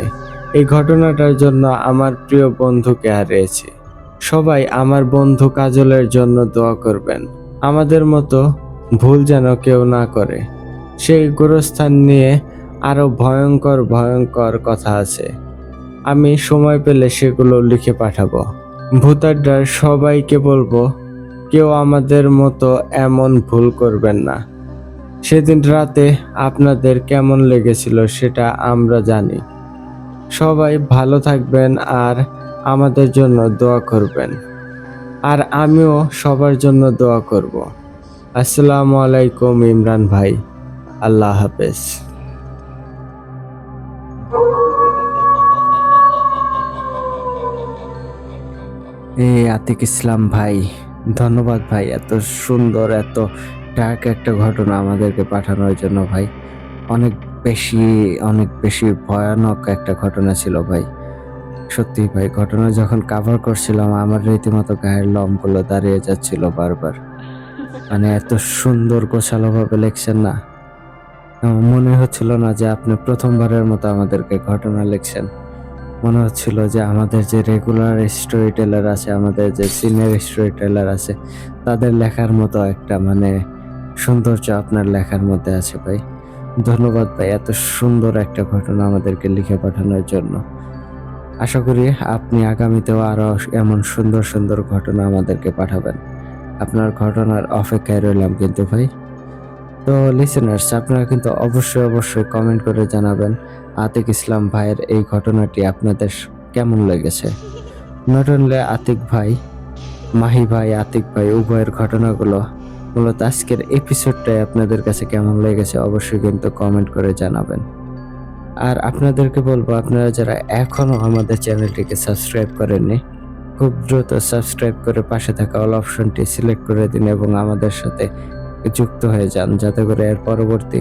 এই ঘটনাটার জন্য আমার প্রিয় বন্ধুকে হারিয়েছি। সবাই আমার বন্ধু কাজলের জন্য দোয়া করবেন। আমাদের মতো ভুল যেন কেউ না করে। সেই গোরস্থান নিয়ে আরো ভয়ঙ্কর ভয়ঙ্কর কথা আছে। আমি সময় পেলে সেগুলো লিখে পাঠাবো। ভূতাড্ডার সবাইকে বলবো, কেউ আমাদের মতো এমন ভুল করবেন না। সেদিন রাতে আপনাদের কেমন লেগেছিল সেটা আমরা জানি। সবাই ভালো থাকবেন আর আমাদের জন্য দোয়া করবেন। আর আমিও সবার জন্য দোয়া করব। আসসালামু আলাইকুম ইমরান ভাই। আল্লাহ হাফেজ। আতিক ইসলাম ভাই, ধন্যবাদ ভাই, এত সুন্দর এত ডার্ক একটা ঘটনা আমাদেরকে পাঠানোর জন্য ভাই। অনেক বেশি ভয়ানক একটা ঘটনা ছিল ভাই। সত্যি ভাই, ঘটনা যখন কাভার করছিলাম আমার রীতিমতো গায়ের লোমগুলো দাঁড়িয়ে যাচ্ছিল বারবার। মানে এত সুন্দর গোছালো ভাবে লিখছেন না, মনে হচ্ছিল না যে আপনি প্রথমবারের মতো আমাদেরকে ঘটনা লিখছেন। মনে হচ্ছিল যে আমাদের যে রেগুলার স্টোরি টেলার আছে, আমাদের যে সিনিয়র স্টোরি টেলার আছে, তাদের লেখার মতো একটা সৌন্দর্য আপনার লেখার মধ্যে আছে ভাই। ধন্যবাদ ভাই এত সুন্দর একটা ঘটনা আমাদেরকে লিখে পাঠানোর জন্য। আশা করি আপনি আগামীতেও আরো এমন সুন্দর সুন্দর ঘটনা আমাদেরকে পাঠাবেন। আপনার ঘটনার অপেক্ষায় রইলাম কিন্তু ভাই। তো লিসেনার্স, আপনারা কিন্তু অবশ্যই কমেন্ট করে জানাবেন আতিক ইসলাম ভাইয়ের এই ঘটনাটি আপনাদের কেমন লেগেছে। নট অনলি আতিক ভাই, মাহি ভাই, আতিক ভাই উভয়ের ঘটনাগুলো, মূলত আজকের এপিসোডটাই আপনাদের কাছে কেমন লেগেছে অবশ্যই কিন্তু কমেন্ট করে জানাবেন। আর আপনাদেরকে বলবো, আপনারা যারা এখনো আমাদের চ্যানেলটিকে সাবস্ক্রাইব করেননি, খুব দ্রুত সাবস্ক্রাইব করে পাশে থাকা অল অপশনটি সিলেক্ট করে দিন এবং আমাদের সাথে যুক্ত হয়ে যান, যাতে করে এর পরবর্তী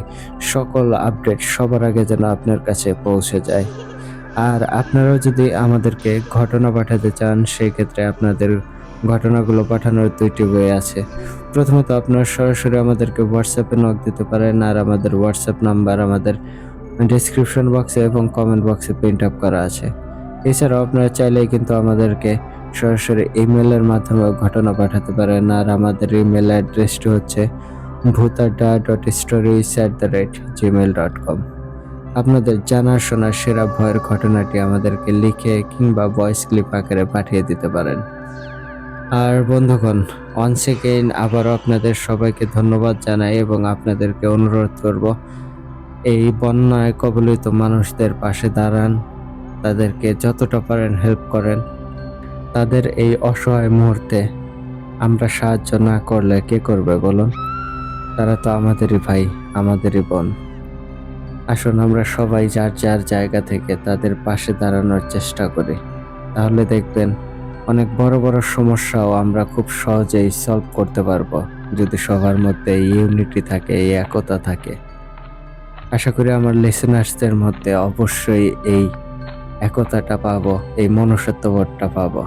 সকল আপডেট সবার আগে যেন আপনার কাছে পৌঁছে যায়। আর আপনারাও যদি আমাদেরকে ঘটনা পাঠাতে চান, সেই ক্ষেত্রে আপনাদের ঘটনাগুলো পাঠানোর 2টি ওয়ে আছে। প্রথমত আপনারা সরাসরি আমাদেরকে হোয়াটসঅ্যাপে নক দিতে পারেন, আর আমাদের হোয়াটসঅ্যাপ নাম্বার আমাদের ডেসক্রিপশন বক্সে এবং কমেন্ট বক্সে প্রিন্ট আপ করা আছে। এছাড়াও আপনারা চাইলেই কিন্তু আমাদেরকে সরাসরি ইমেলের মাধ্যমে ঘটনা পাঠাতে পারেন, আর আমাদের ইমেল অ্যাড্রেসটি হচ্ছে bhutadda.stories@gmail.com। আপনাদের জানা শোনা সেরা ভয়ের ঘটনাটি আমাদেরকে লিখে কিংবা ভয়েস ক্লিপ আকারে পাঠিয়ে দিতে পারেন। আর বন্ধুগণ, ওয়ান্স এগেইন আবারও আপনাদের সবাইকে ধন্যবাদ জানাই এবং আপনাদেরকে অনুরোধ করব, এই বন্যায় কবলিত মানুষদের পাশে দাঁড়ান, তাদেরকে যতটা পারেন হেল্প করেন। তাদের এই অসহায় মুহূর্তে আমরা সাহায্য না করলে কে করবে বলুন? তারা তো আমাদেরই ভাই, আমাদেরই বোন। আসুন আমরা সবাই যার যার জায়গা থেকে তাদের পাশে দাঁড়ানোর চেষ্টা করি, তাহলে দেখবেন অনেক বড় বড় সমস্যাও আমরা খুব সহজেই সলভ করতে পারবো, যদি সবার মধ্যে এই ইউনিটি থাকে, এই একতা থাকে। আশা করি আমার লিসেনার্সদের মধ্যে অবশ্যই এই একতাটা পাবো, এই মনুষ্যত্ববোধটা পাবো।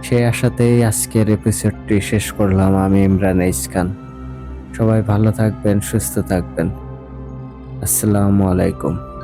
সেই আশাতেই আজকের এপিসোডটি শেষ করলাম আমি, ইমরান এইচ খান। সবাই ভালো থাকবেন, সুস্থ থাকবেন। আসসালামু আলাইকুম।